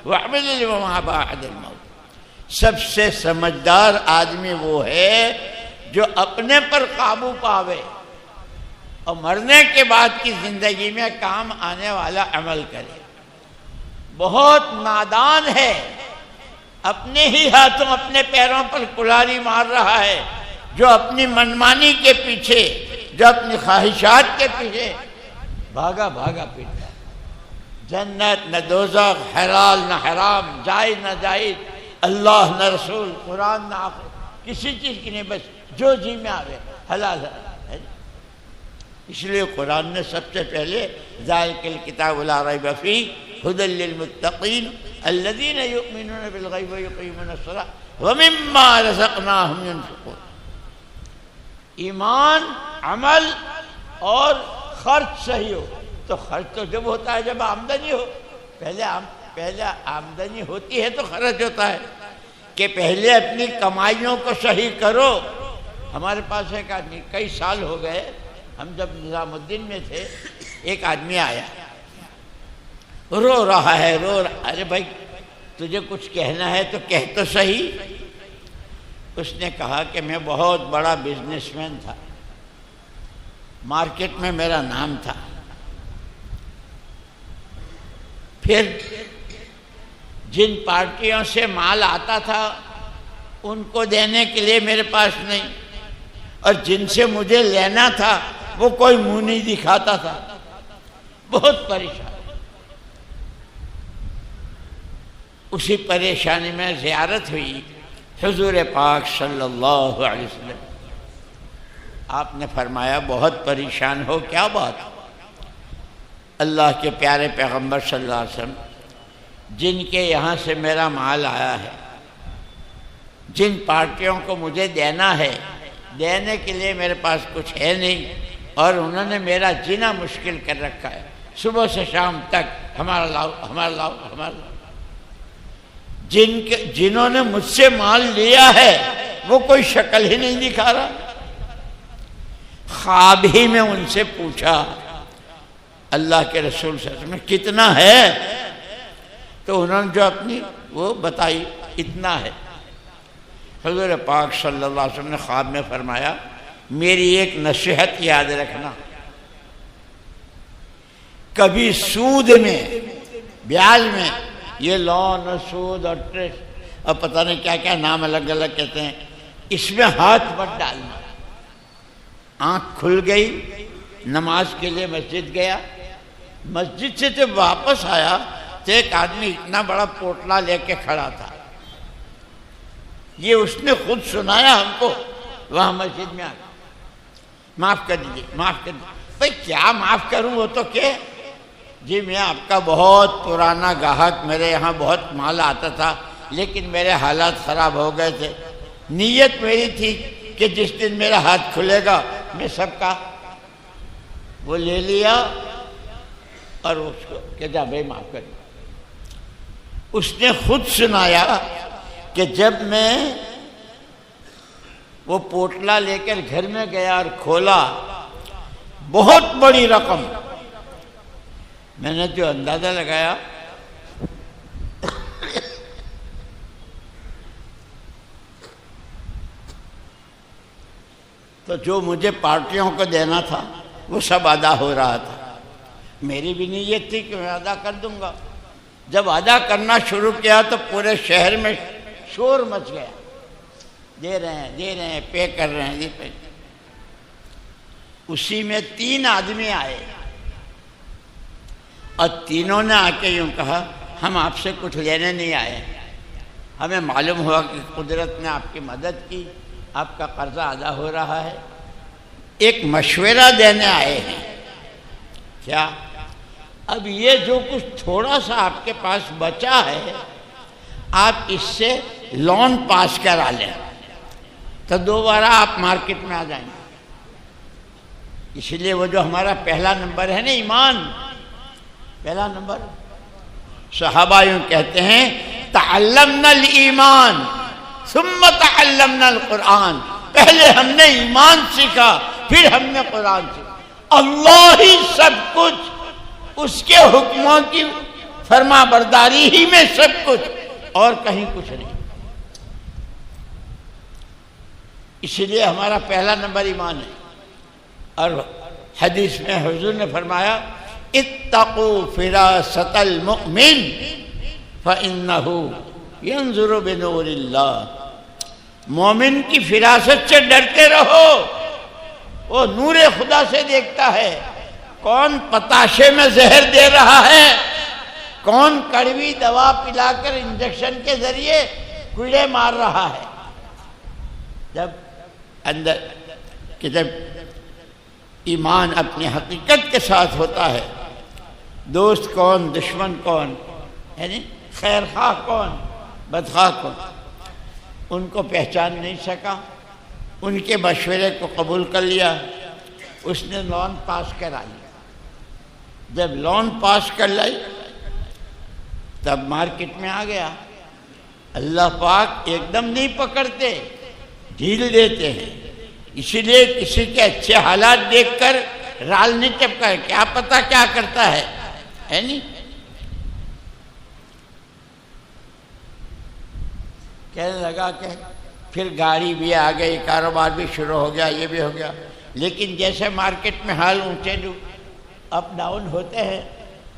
وعمل لما بعد الموت، سب سے سمجھدار آدمی وہ ہے جو اپنے پر قابو پاوے اور مرنے کے بعد کی زندگی میں کام آنے والا عمل کرے۔ بہت نادان ہے، اپنے ہی ہاتھوں اپنے پیروں پر کلہاڑی مار رہا ہے، جو اپنی منمانی کے پیچھے، جو اپنی خواہشات کے پیچھے بھاگا پیٹا، جنت نہ دوزخ، حلال نہ حرام، جائز نہ جائز، اللہ نہ رسول، قرآن نہ آخر، کسی چیز کی نہیں، بس جو جی میں آوے حلال ہے۔ اس لیے قرآن نے سب سے پہلے ذالک الکتاب لا ریب فیہ ھدی للمتقین الذین یؤمنون بالغیب ویقیمون الصلاۃ ومما رزقناہم ینفقون۔ ایمان، عمل اور خرچ صحیح ہو، تو خرچ تو جب ہوتا ہے جب آمدنی ہو، پہلے آمدنی ہوتی ہے تو خرچ ہوتا ہے، کہ پہلے اپنی کمائیوں کو صحیح کرو۔ ہمارے پاس ایک آدمی، کئی سال ہو گئے، ہم جب نظام الدین میں تھے، ایک آدمی آیا، رو رہا ہے، ارے بھائی تجھے کچھ کہنا ہے تو کہہ تو صحیح۔ اس نے کہا کہ میں بہت بڑا بزنس مین تھا، مارکیٹ میں میرا نام تھا، پھر جن پارٹیوں سے مال آتا تھا ان کو دینے کے لیے میرے پاس نہیں، اور جن سے مجھے لینا تھا وہ کوئی منہ نہیں دکھاتا تھا، بہت پریشان۔ اسی پریشانی میں زیارت ہوئی حضور پاک صلی اللہ علیہ وسلم، آپ نے فرمایا بہت پریشان ہو، کیا بات؟ اللہ کے پیارے پیغمبر صلی اللہ علیہ وسلم، جن کے یہاں سے میرا مال آیا ہے، جن پارٹیوں کو مجھے دینا ہے، دینے کے لیے میرے پاس کچھ ہے نہیں، اور انہوں نے میرا جینا مشکل کر رکھا ہے، صبح سے شام تک ہمارا لاؤ ہمارا لاؤ ہمارا لاؤ. جنہوں نے مجھ سے مال لیا ہے وہ کوئی شکل ہی نہیں دکھا رہا. خواب ہی میں ان سے پوچھا اللہ کے رسول صلی اللہ علیہ وسلم کتنا ہے؟ تو انہوں نے جو اپنی وہ بتائی اتنا ہے. حضور پاک صلی اللہ علیہ وسلم نے خواب میں فرمایا میری ایک نصیحت یاد رکھنا، کبھی سود میں بیاج میں یہ لون اور سود اور ٹریس اور پتہ نہیں کیا کیا نام الگ الگ کہتے ہیں، اس میں ہاتھ مت ڈالنا. آنکھ کھل گئی، نماز کے لیے مسجد گیا، مسجد سے جب واپس آیا تو ایک آدمی اتنا بڑا پوٹلا لے کے کھڑا تھا. یہ اس نے خود سنایا ہم کو وہاں مسجد میں آ کے، معاف کر دیجیے معاف کر دیجیے. بھائی کیا معاف کروں؟ وہ تو کہ جی میں آپ کا بہت پرانا گاہک، میرے یہاں بہت مال آتا تھا لیکن میرے حالات خراب ہو گئے تھے. نیت میری تھی کہ جس دن میرا ہاتھ کھلے گا میں سب کا وہ لے لیا اور اس کو کہ جا بھائی معاف کر دیا. اس نے خود سنایا کہ جب میں وہ پوٹلا لے کر گھر میں گیا اور کھولا، بہت بڑی رقم. میں نے جو اندازہ لگایا تو جو مجھے پارٹیوں کو دینا تھا وہ سب ادا ہو رہا تھا. میری بھی نیت تھی کہ میں ادا کر دوں گا. جب ادا کرنا شروع کیا تو پورے شہر میں شور مچ گیا، دے رہے ہیں پے کر رہے ہیں. اسی میں 3 آدمی آئے اور تینوں نے آ کے یوں کہا ہم آپ سے کچھ لینے نہیں آئے، ہمیں معلوم ہوا کہ قدرت نے آپ کی مدد کی، آپ کا قرضہ ادا ہو رہا ہے، ایک مشورہ دینے آئے ہیں. کیا؟ اب یہ جو کچھ تھوڑا سا آپ کے پاس بچا ہے آپ اس سے لون پاس کرا لیں تو دوبارہ آپ مارکیٹ میں آ جائیں گے. اس لیے وہ جو ہمارا پہلا نمبر ہے نا ایمان، پہلا نمبر صحابہ یوں کہتے ہیں تعلمنا الایمان ثم تعلمنا القرآن. پہلے ہم نے ایمان سیکھا پھر ہم نے قرآن سیکھا. اللہ ہی سب کچھ، اس کے حکموں کی فرما برداری ہی میں سب کچھ، اور کہیں کچھ نہیں. اسی لیے ہمارا پہلا نمبر ایمان ہے. اور حدیث میں حضور نے فرمایا اتقوا فراست المؤمن فإنه ينظر بنور اللہ. مومن کی فراست سے ڈرتے رہو، وہ نور خدا سے دیکھتا ہے. کون پتاشے میں زہر دے رہا ہے، کون کڑوی دوا پلا کر انجیکشن کے ذریعے کیڑے مار رہا ہے. جب اندر کہ جب ایمان اپنی حقیقت کے ساتھ ہوتا ہے، دوست کون دشمن کون، یعنی خیر خواہ کون بدخواہ کون، ان کو پہچان نہیں سکا. ان کے مشورے کو قبول کر لیا. اس نے لون پاس کرا لیا. جب لون پاس کر لائی تب مارکیٹ میں آ گیا. اللہ پاک ایک دم نہیں پکڑتے، ڈھیل دیتے ہیں. اسی لیے کسی کے اچھے حالات دیکھ کر رال نہیں ٹپکا ہے، کیا پتہ کیا کرتا ہے نہیں. کہنے لگا کہ پھر گاڑی بھی آ گئی، کاروبار بھی شروع ہو گیا، یہ بھی ہو گیا. لیکن جیسے مارکیٹ میں حال اونچے اپ ڈاؤن ہوتے ہیں،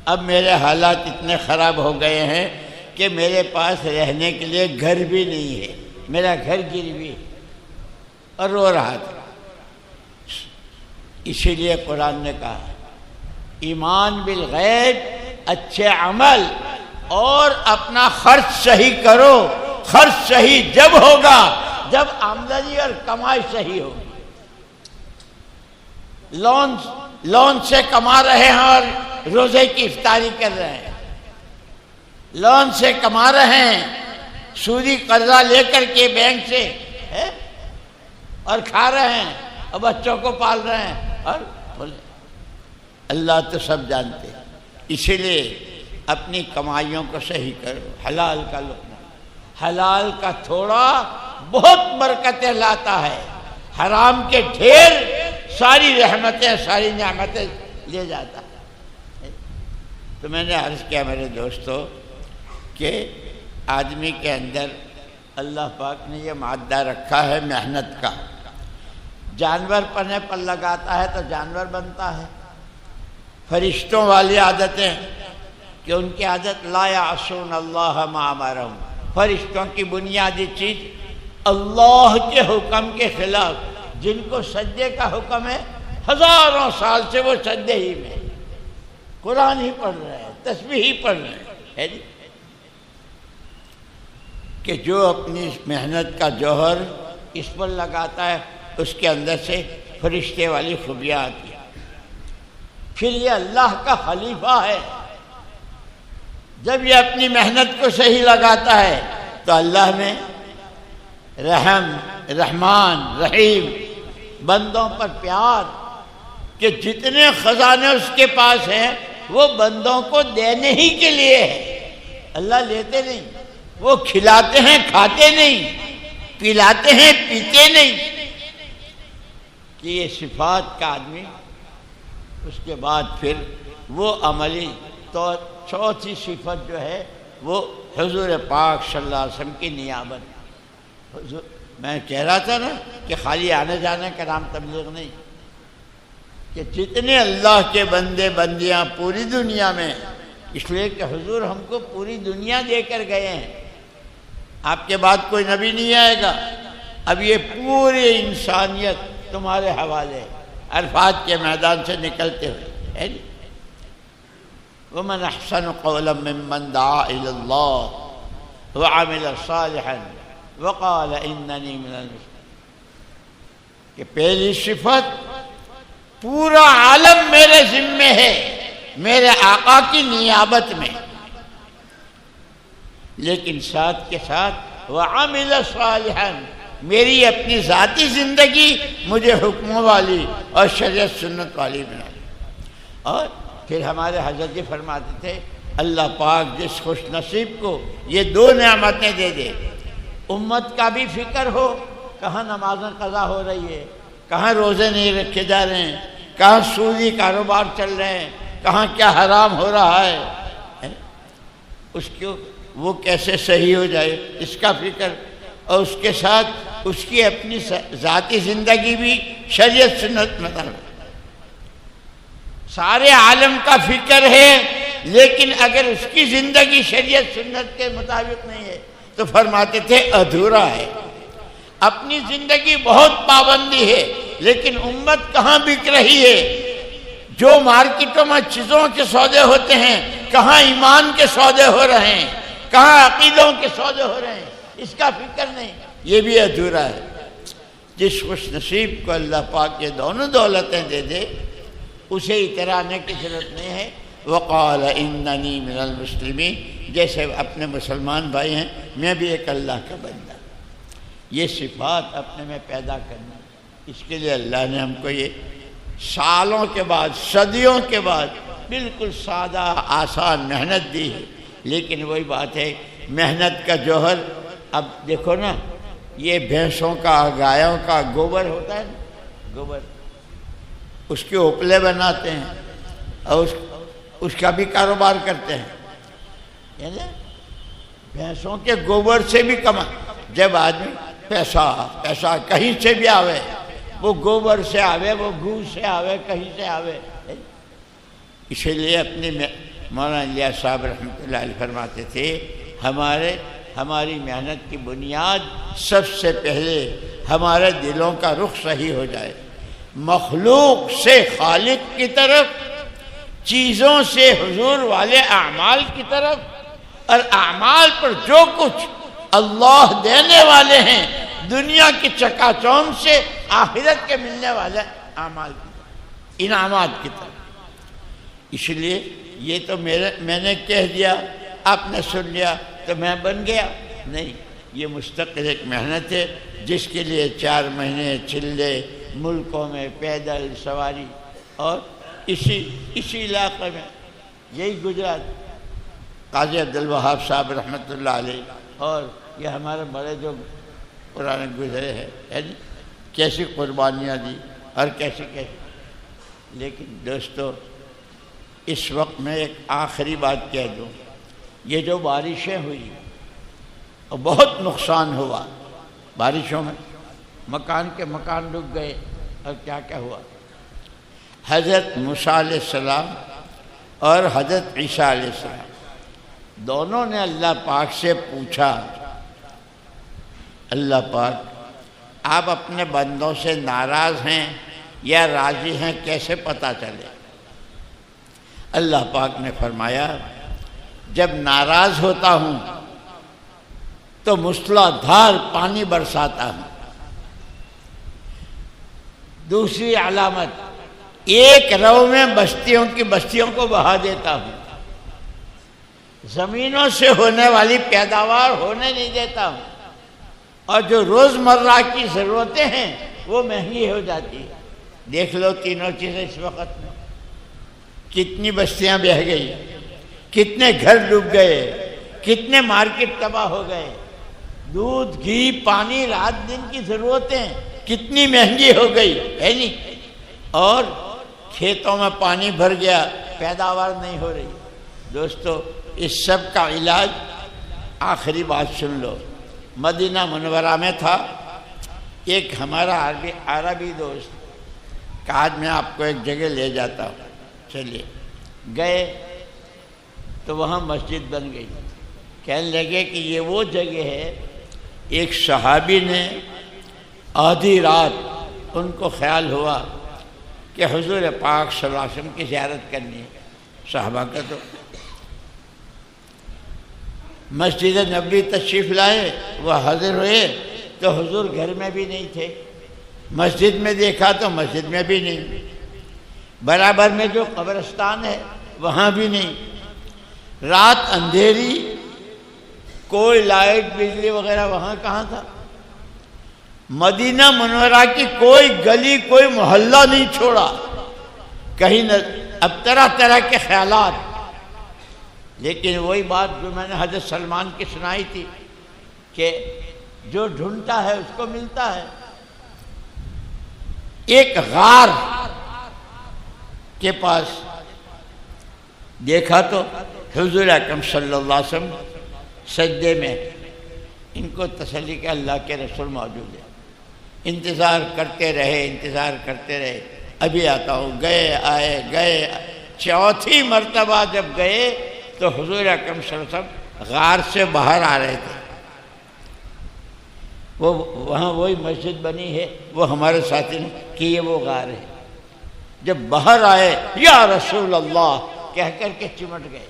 اب میرے حالات اتنے خراب ہو گئے ہیں کہ میرے پاس رہنے کے لیے گھر بھی نہیں ہے. میرا گھر گروی ہے اور رو رہا تھا. اسی لیے قرآن نے کہا ایمان بالغیب، اچھے عمل اور اپنا خرچ صحیح کرو. خرچ صحیح جب ہوگا جب آمدنی اور کمائی صحیح ہوگی. لون سے کما رہے ہیں اور روزے کی افطاری کر رہے ہیں، لون سے کما رہے ہیں، سودی قرضہ لے کر کے بینک سے اور کھا رہے ہیں اور بچوں کو پال رہے ہیں. اور اللہ تو سب جانتے ہیں. اسی لیے اپنی کمائیوں کو صحیح کرو، حلال کا لقمہ، حلال کا تھوڑا بہت برکتیں لاتا ہے، حرام کے ڈھیر ساری رحمتیں ساری نعمتیں لے جاتا ہے۔ تو میں نے عرض کیا میرے دوستو کہ آدمی کے اندر اللہ پاک نے یہ مادہ رکھا ہے محنت کا، جانور پنے پر لگاتا ہے تو جانور بنتا ہے۔ فرشتوں والی عادتیں کہ ان کی عادت لا یعصون اللہ ما امرہم، فرشتوں کی بنیادی چیز اللہ کے حکم کے خلاف، جن کو سجدے کا حکم ہے ہزاروں سال سے وہ سجدے ہی میں قرآن ہی پڑھ رہے ہیں، تسبیح ہی پڑھ رہے ہیں، کہ جو اپنی محنت کا جوہر اس پر لگاتا ہے اس کے اندر سے فرشتے والی خوبیاں آتی ہیں۔ پھر یہ اللہ کا خلیفہ ہے، جب یہ اپنی محنت کو صحیح لگاتا ہے تو اللہ میں رحم، رحمان، رحیم، بندوں پر پیار، کہ جتنے خزانے اس کے پاس ہیں وہ بندوں کو دینے ہی کے لیے ہے، اللہ لیتے نہیں، وہ کھلاتے ہیں کھاتے نہیں، پلاتے ہیں پیتے نہیں، کہ یہ صفات کا آدمی اس کے بعد پھر وہ عملی تو چوتھی صفت جو ہے وہ حضور پاک صلی اللہ علیہ وسلم کی نیابت۔ میں کہہ رہا تھا نا کہ خالی آنے جانے کا نام تبلیغ نہیں، کہ جتنے اللہ کے بندے بندیاں پوری دنیا میں، اس لیے کہ حضور ہم کو پوری دنیا دے کر گئے ہیں، آپ کے بعد کوئی نبی نہیں آئے گا، اب یہ پوری انسانیت تمہارے حوالے ہے، عرفات کے میدان سے نکلتے ہوئے ہے۔ وَمَنْ أَحْسَنُ قَوْلًا مِّمَّنْ دَعَا إِلَى اللَّهِ وَعَمِلَ صَالِحًا وَقَالَ إِنَّنِي مِنَ الْمُسْلِمِينَ، کہ پہلی صفت پورا عالم میرے ذمے ہے، میرے آقا کی نیابت میں، لیکن ساتھ کے ساتھ وَعَمِلَ صَالِحًا، میری اپنی ذاتی زندگی مجھے حکموں والی اور شریعت سنت والی بنا۔ اور پھر ہمارے حضرت جی فرماتے تھے اللہ پاک جس خوش نصیب کو یہ دو نعمتیں دے دے، امت کا بھی فکر ہو، کہاں نمازیں قضا ہو رہی ہے، کہاں روزے نہیں رکھے جا رہے ہیں، کہاں سودی کاروبار چل رہے ہیں، کہاں کیا حرام ہو رہا ہے، اس کو وہ کیسے صحیح ہو جائے اس کا فکر، اور اس کے ساتھ اس کی اپنی ذاتی زندگی بھی شریعت سنت مطابق۔ سارے عالم کا فکر ہے، لیکن اگر اس کی زندگی شریعت سنت کے مطابق نہیں ہے تو فرماتے تھے ادھورا ہے۔ اپنی زندگی بہت پابندی ہے، لیکن امت کہاں بک رہی ہے، جو مارکیٹوں میں چیزوں کے سودے ہوتے ہیں، کہاں ایمان کے سودے ہو رہے ہیں، کہاں عقیدوں کے سودے ہو رہے ہیں، اس کا فکر نہیں، یہ بھی ادھورا ہے۔ جس خوش نصیب کو اللہ پاک یہ دونوں دولتیں دے دے اسے اترانے کی ضرورت نہیں ہے۔ وقال اننی من المسلمین، جیسے اپنے مسلمان بھائی ہیں میں بھی ایک اللہ کا بندہ، یہ صفات اپنے میں پیدا کرنا، اس کے لیے اللہ نے ہم کو یہ سالوں کے بعد صدیوں کے بعد بالکل سادہ آسان محنت دی ہے۔ لیکن وہی بات ہے محنت کا جوہر، اب دیکھو نا یہ بھینسوں کا گایوں کا گوبر ہوتا ہے نا، گوبر اس کے اوپلے بناتے ہیں اور اس کا بھی کاروبار کرتے ہیں، یعنی بھینسوں کے گوبر سے بھی کما، جب آدمی پیسہ کہیں سے بھی آوے، وہ گوبر سے آوے، وہ گو سے آوے، کہیں سے آوے، اسی لیے اپنی مولانا الیاس صاحب رحمۃ اللہ علیہ فرماتے تھے ہماری محنت کی بنیاد سب سے پہلے ہمارے دلوں کا رخ صحیح ہو جائے، مخلوق سے خالق کی طرف، چیزوں سے حضور والے اعمال کی طرف، اور اعمال پر جو کچھ اللہ دینے والے ہیں دنیا کی چکا چوند سے آخرت کے ملنے والے اعمال کی طرف، انعامات کی طرف۔ اس لیے یہ تو میں نے کہہ دیا، آپ نے سن لیا تو میں بن گیا، نہیں، یہ مستقل ایک محنت ہے جس کے لیے 4 مہینے چلے ملکوں میں پیدل سواری، اور اسی علاقے میں یہی گجرات قاضی عبدالوہاب صاحب رحمۃ اللہ علیہ، اور یہ ہمارے بڑے جو پرانے گزرے ہیں، یعنی کیسی قربانیاں دی اور کیسی لیکن دوستو اس وقت میں ایک آخری بات کہہ دوں، یہ جو بارشیں ہوئی اور بہت نقصان ہوا بارشوں میں، مکان کے مکان ڈوب گئے، اور کیا کیا ہوا۔ حضرت موسیٰ علیہ السلام اور حضرت عیسیٰ علیہ السلام دونوں نے اللہ پاک سے پوچھا، اللہ پاک آپ اپنے بندوں سے ناراض ہیں یا راضی ہیں، کیسے پتہ چلے؟ اللہ پاک نے فرمایا جب ناراض ہوتا ہوں تو مسلح دھار پانی برساتا ہوں۔ دوسری علامت، ایک رو میں بستیوں کو بہا دیتا ہوں، زمینوں سے ہونے والی پیداوار ہونے نہیں دیتا ہوں، اور جو روزمرہ کی ضرورتیں ہیں وہ مہنگی ہو جاتی ہیں۔ دیکھ لو تینوں چیزیں اس وقت میں، کتنی بستیاں بہہ گئی، کتنے گھر ڈوب گئے، کتنے مارکیٹ تباہ ہو گئے، دودھ گھی پانی رات دن کی ضرورتیں کتنی مہنگی ہو گئی ہے نہیں، اور کھیتوں میں پانی بھر گیا، پیداوار نہیں ہو رہی۔ دوستو اس سب کا علاج، آخری بات سن لو، مدینہ منورہ میں تھا ایک ہمارا عربی دوست، کہ آج میں آپ کو ایک جگہ لے جاتا ہوں، چلیے گئے تو وہاں مسجد بن گئی۔ کہنے لگے کہ یہ وہ جگہ ہے، ایک صحابی نے آدھی رات ان کو خیال ہوا کہ حضور پاک صلی اللہ علیہ وسلم کی زیارت کرنی ہے۔ صحابہ کا تو مسجد نبوی تشریف لائے، وہ حاضر ہوئے تو حضور گھر میں بھی نہیں تھے، مسجد میں دیکھا تو مسجد میں بھی نہیں، برابر میں جو قبرستان ہے وہاں بھی نہیں، رات اندھیری، کوئی لائٹ بجلی وغیرہ وہاں کہاں تھا۔ مدینہ منورہ کی کوئی گلی کوئی محلہ نہیں چھوڑا، کہیں نہ، اب طرح طرح کے خیالات، لیکن وہی بات جو میں نے حضرت سلمان کی سنائی تھی کہ جو ڈھونڈتا ہے اس کو ملتا ہے۔ ایک غار کے پاس دیکھا تو حضور اکرم صلی اللہ علیہ وسلم سجدے میں، ان کو تسلی کہ اللہ کے رسول موجود ہے۔ انتظار کرتے رہے، ابھی آتا ہوں، گئے آئے، چوتھی مرتبہ جب گئے تو حضور اکرم صلی اللہ علیہ وسلم غار سے باہر آ رہے تھے۔ وہاں وہی مسجد بنی ہے، وہ ہمارے ساتھی نے کہ یہ وہ غار ہے۔ جب باہر آئے یا رسول اللہ کہہ کر کے چمٹ گئے۔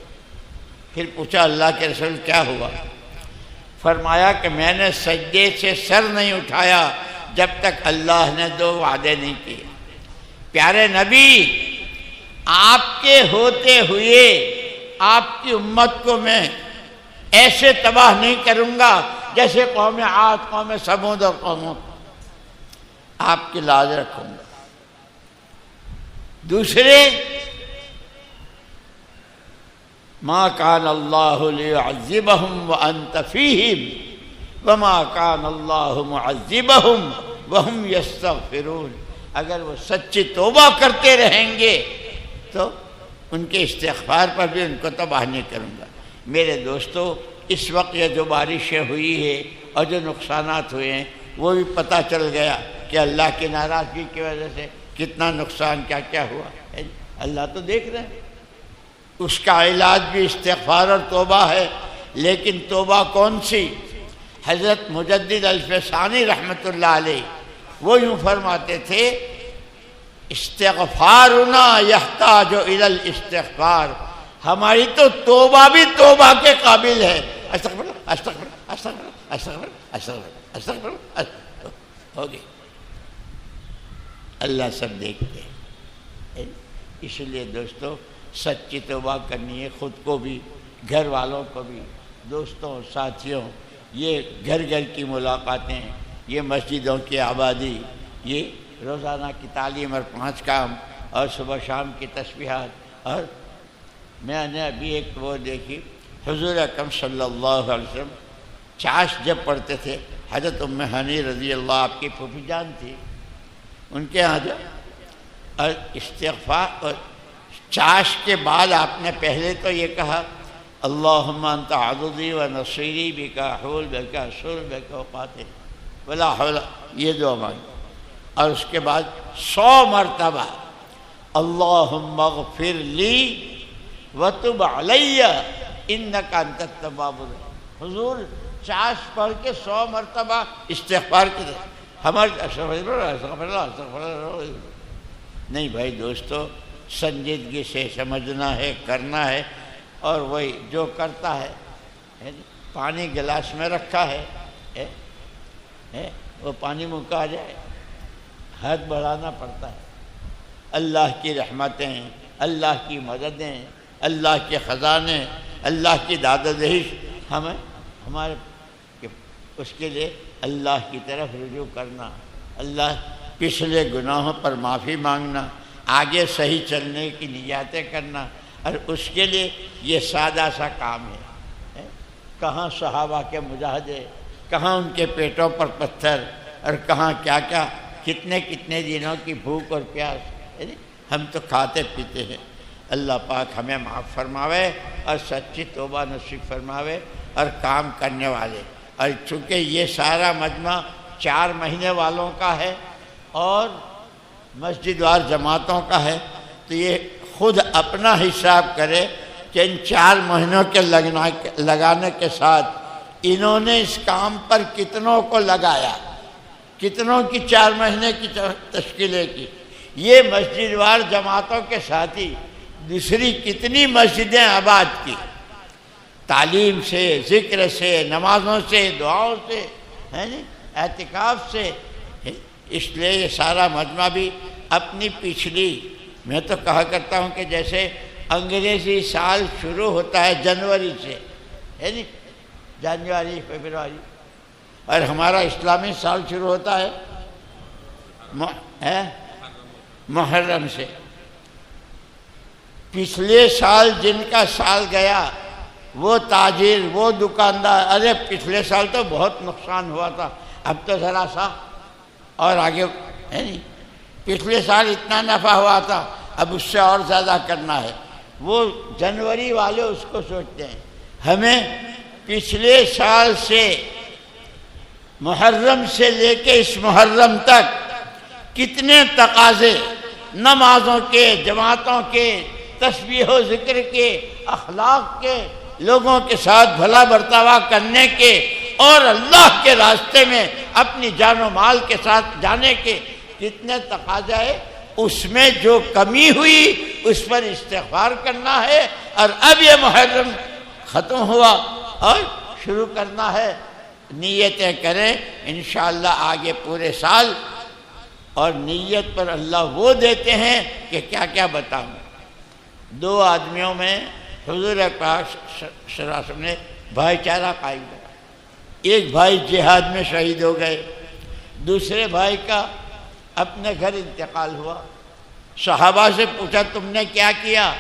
پھر پوچھا اللہ کے رسول کیا ہوا؟ فرمایا کہ میں نے سجدے سے سر نہیں اٹھایا جب تک اللہ نے 2 وعدے نہیں کیے۔ پیارے نبی، آپ کے ہوتے ہوئے آپ کی امت کو میں ایسے تباہ نہیں کروں گا جیسے قوم عاد، قوم سمود اور قوموں، آپ کی لاج رکھوں گا۔ دوسرے، ما کان اللہ لیعذبہم وانت فیہم وما کان اللہ معذبہم وہم یستغفرون۔ اگر وہ سچی توبہ کرتے رہیں گے تو ان کے استغفار پر بھی ان کو تباہ نہیں کروں گا۔ میرے دوستو، اس وقت یہ جو بارشیں ہوئی ہے اور جو نقصانات ہوئے ہیں وہ بھی پتہ چل گیا کہ اللہ کی ناراضگی کی وجہ سے کتنا نقصان کیا کیا ہوا ہے۔ اللہ تو دیکھ رہے ہیں۔ اس کا علاج بھی استغفار اور توبہ ہے، لیکن توبہ کون سی؟ حضرت مجدد الفسانی رحمۃ اللہ علیہ وہ یوں فرماتے تھے، استغفارنا یحتاج الی الاستغفار، ہماری تو توبہ بھی توبہ کے قابل ہے۔ استغفر استغفر استغفر استغفر استغفر استغفر ہوگی، اللہ سب دیکھتے ہیں۔ اس لیے دوستو سچی توبہ کرنی ہے، خود کو بھی، گھر والوں کو بھی، دوستوں ساتھیوں۔ یہ گھر گھر کی ملاقاتیں، یہ مسجدوں کی آبادی، یہ روزانہ کی تعلیم اور 5 کام، اور صبح شام کی تسبیحات۔ اور میں نے ابھی ایک وہ دیکھی، حضور اکرم صلی اللہ علیہ وسلم چاش جب پڑھتے تھے، حضرت ام ہانی رضی اللہ آپ کی پھوپھی جان تھی، ان کے یہاں جو استغفار اور چاش کے بعد آپ نے پہلے تو یہ کہا اللہم انت عضدی و نصیری بک احول بک اسر بک اوقاتِ ولا حول، یہ دعا مانگی، اور اس کے بعد 100 مرتبہ اللہم اغفر لی وتب علی انک انت التواب الرحیم۔ حضور چاش پڑھ کے 100 مرتبہ استغفار کی نہیں بھائی دوستو، سنجیدگی سے سمجھنا ہے، کرنا ہے، اور وہی جو کرتا ہے پانی گلاس میں رکھا ہے وہ پانی مکا جائے، ہاتھ بڑھانا پڑتا ہے۔ اللہ کی رحمتیں، اللہ کی مددیں، اللہ کے خزانے، اللہ کی داد و دہش ہمارے اس کے لیے اللہ کی طرف رجوع کرنا، اللہ پچھلے گناہوں پر معافی مانگنا، آگے صحیح چلنے کی نیتیں کرنا، اور اس کے لیے یہ سادہ سا کام ہے۔ کہاں صحابہ کے مجاہدے، کہاں ان کے پیٹوں پر پتھر، اور کہاں کیا کیا، کتنے کتنے دنوں کی بھوک اور پیاس، ہم تو کھاتے پیتے ہیں۔ اللہ پاک ہمیں معاف فرماوے اور سچی توبہ نصیب فرماوے، اور کام کرنے والے۔ اور چونکہ یہ سارا مجمع 4 مہینے والوں کا ہے اور مسجد وار جماعتوں کا ہے، تو یہ خود اپنا حساب کرے کہ ان 4 مہینوں کے لگانے کے ساتھ انہوں نے اس کام پر کتنوں کو لگایا، کتنوں کی 4 مہینے کی تشکیلیں کی۔ یہ مسجد وار جماعتوں کے ساتھ ہی دوسری کتنی مسجدیں آباد کی، تعلیم سے، ذکر سے، نمازوں سے، دعاؤں سے، اعتکاف سے۔ اس لیے یہ سارا مجمع بھی اپنی پچھلی، میں تو کہا کرتا ہوں کہ جیسے انگریزی سال شروع ہوتا ہے جنوری سے، جنوری فروری، اور ہمارا اسلامی سال شروع ہوتا ہے محرم سے۔ پچھلے سال جن کا سال گیا وہ تاجر، وہ دکاندار، ارے پچھلے سال تو بہت نقصان ہوا تھا، اب تو ذرا سا اور آگے ہے نہیں، پچھلے سال اتنا نفع ہوا تھا، اب اس سے اور زیادہ کرنا ہے۔ وہ جنوری والے اس کو سوچتے ہیں۔ ہمیں پچھلے سال سے، محرم سے لے کے اس محرم تک کتنے تقاضے نمازوں کے، جماعتوں کے، تسبیح و ذکر کے، اخلاق کے، لوگوں کے ساتھ بھلا برتاوا کرنے کے، اور اللہ کے راستے میں اپنی جان و مال کے ساتھ جانے کے کتنے تقاضے ہیں۔ اس میں جو کمی ہوئی اس پر استغفار کرنا ہے، اور اب یہ محرم ختم ہوا اور شروع کرنا ہے۔ نیتیں کریں انشاءاللہ آگے پورے سال، اور نیت پر اللہ وہ دیتے ہیں کہ کیا کیا بتاؤں۔ 2 آدمیوں میں حضور پاک صلی اللہ علیہ وسلم نے بھائی چارہ قائم کیا۔ ایک بھائی جہاد میں شہید ہو گئے، دوسرے بھائی کا اپنے گھر انتقال ہوا۔ صحابہ سے پوچھا تم نے کیا کیا؟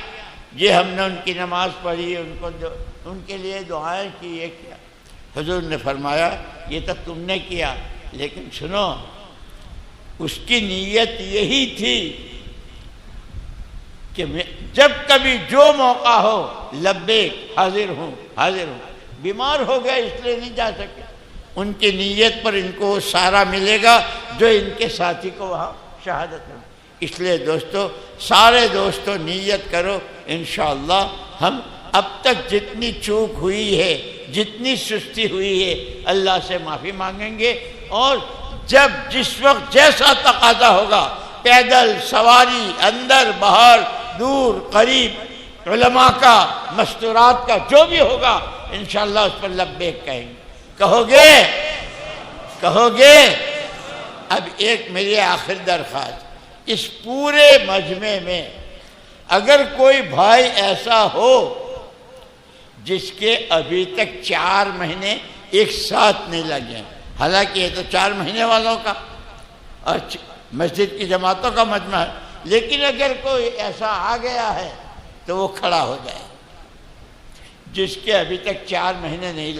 یہ ہم نے ان کی نماز پڑھی، ان کے لیے دعائیں کی، یہ کیا۔ حضور نے فرمایا یہ تو تم نے کیا، لیکن سنو اس کی نیت یہی تھی کہ جب کبھی جو موقع ہو لبیک، حاضر ہوں حاضر ہوں۔ بیمار ہو گئے اس لیے نہیں جا سکے، ان کی نیت پر ان کو سارا ملے گا جو ان کے ساتھی کو وہاں شہادت ہے۔ اس لیے دوستو، سارے دوستو نیت کرو، انشاءاللہ ہم اب تک جتنی چوک ہوئی ہے، جتنی سستی ہوئی ہے، اللہ سے معافی مانگیں گے، اور جب جس وقت جیسا تقاضا ہوگا، پیدل، سواری، اندر باہر، دور قریب، علماء کا، مستورات کا، جو بھی ہوگا انشاءاللہ اس پر لبیک کہیں گے۔ کہو گے؟ اب ایک میری آخر درخواست، اس پورے مجمع میں اگر کوئی بھائی ایسا ہو جس کے ابھی تک 4 مہینے ایک ساتھ نہیں لگے، حالانکہ یہ تو 4 مہینے والوں کا اور مسجد کی جماعتوں کا مجمع ہے، لیکن اگر کوئی ایسا آ گیا ہے تو وہ کھڑا ہو جائے۔ جس کے ابھی تک 4 مہینے نہیں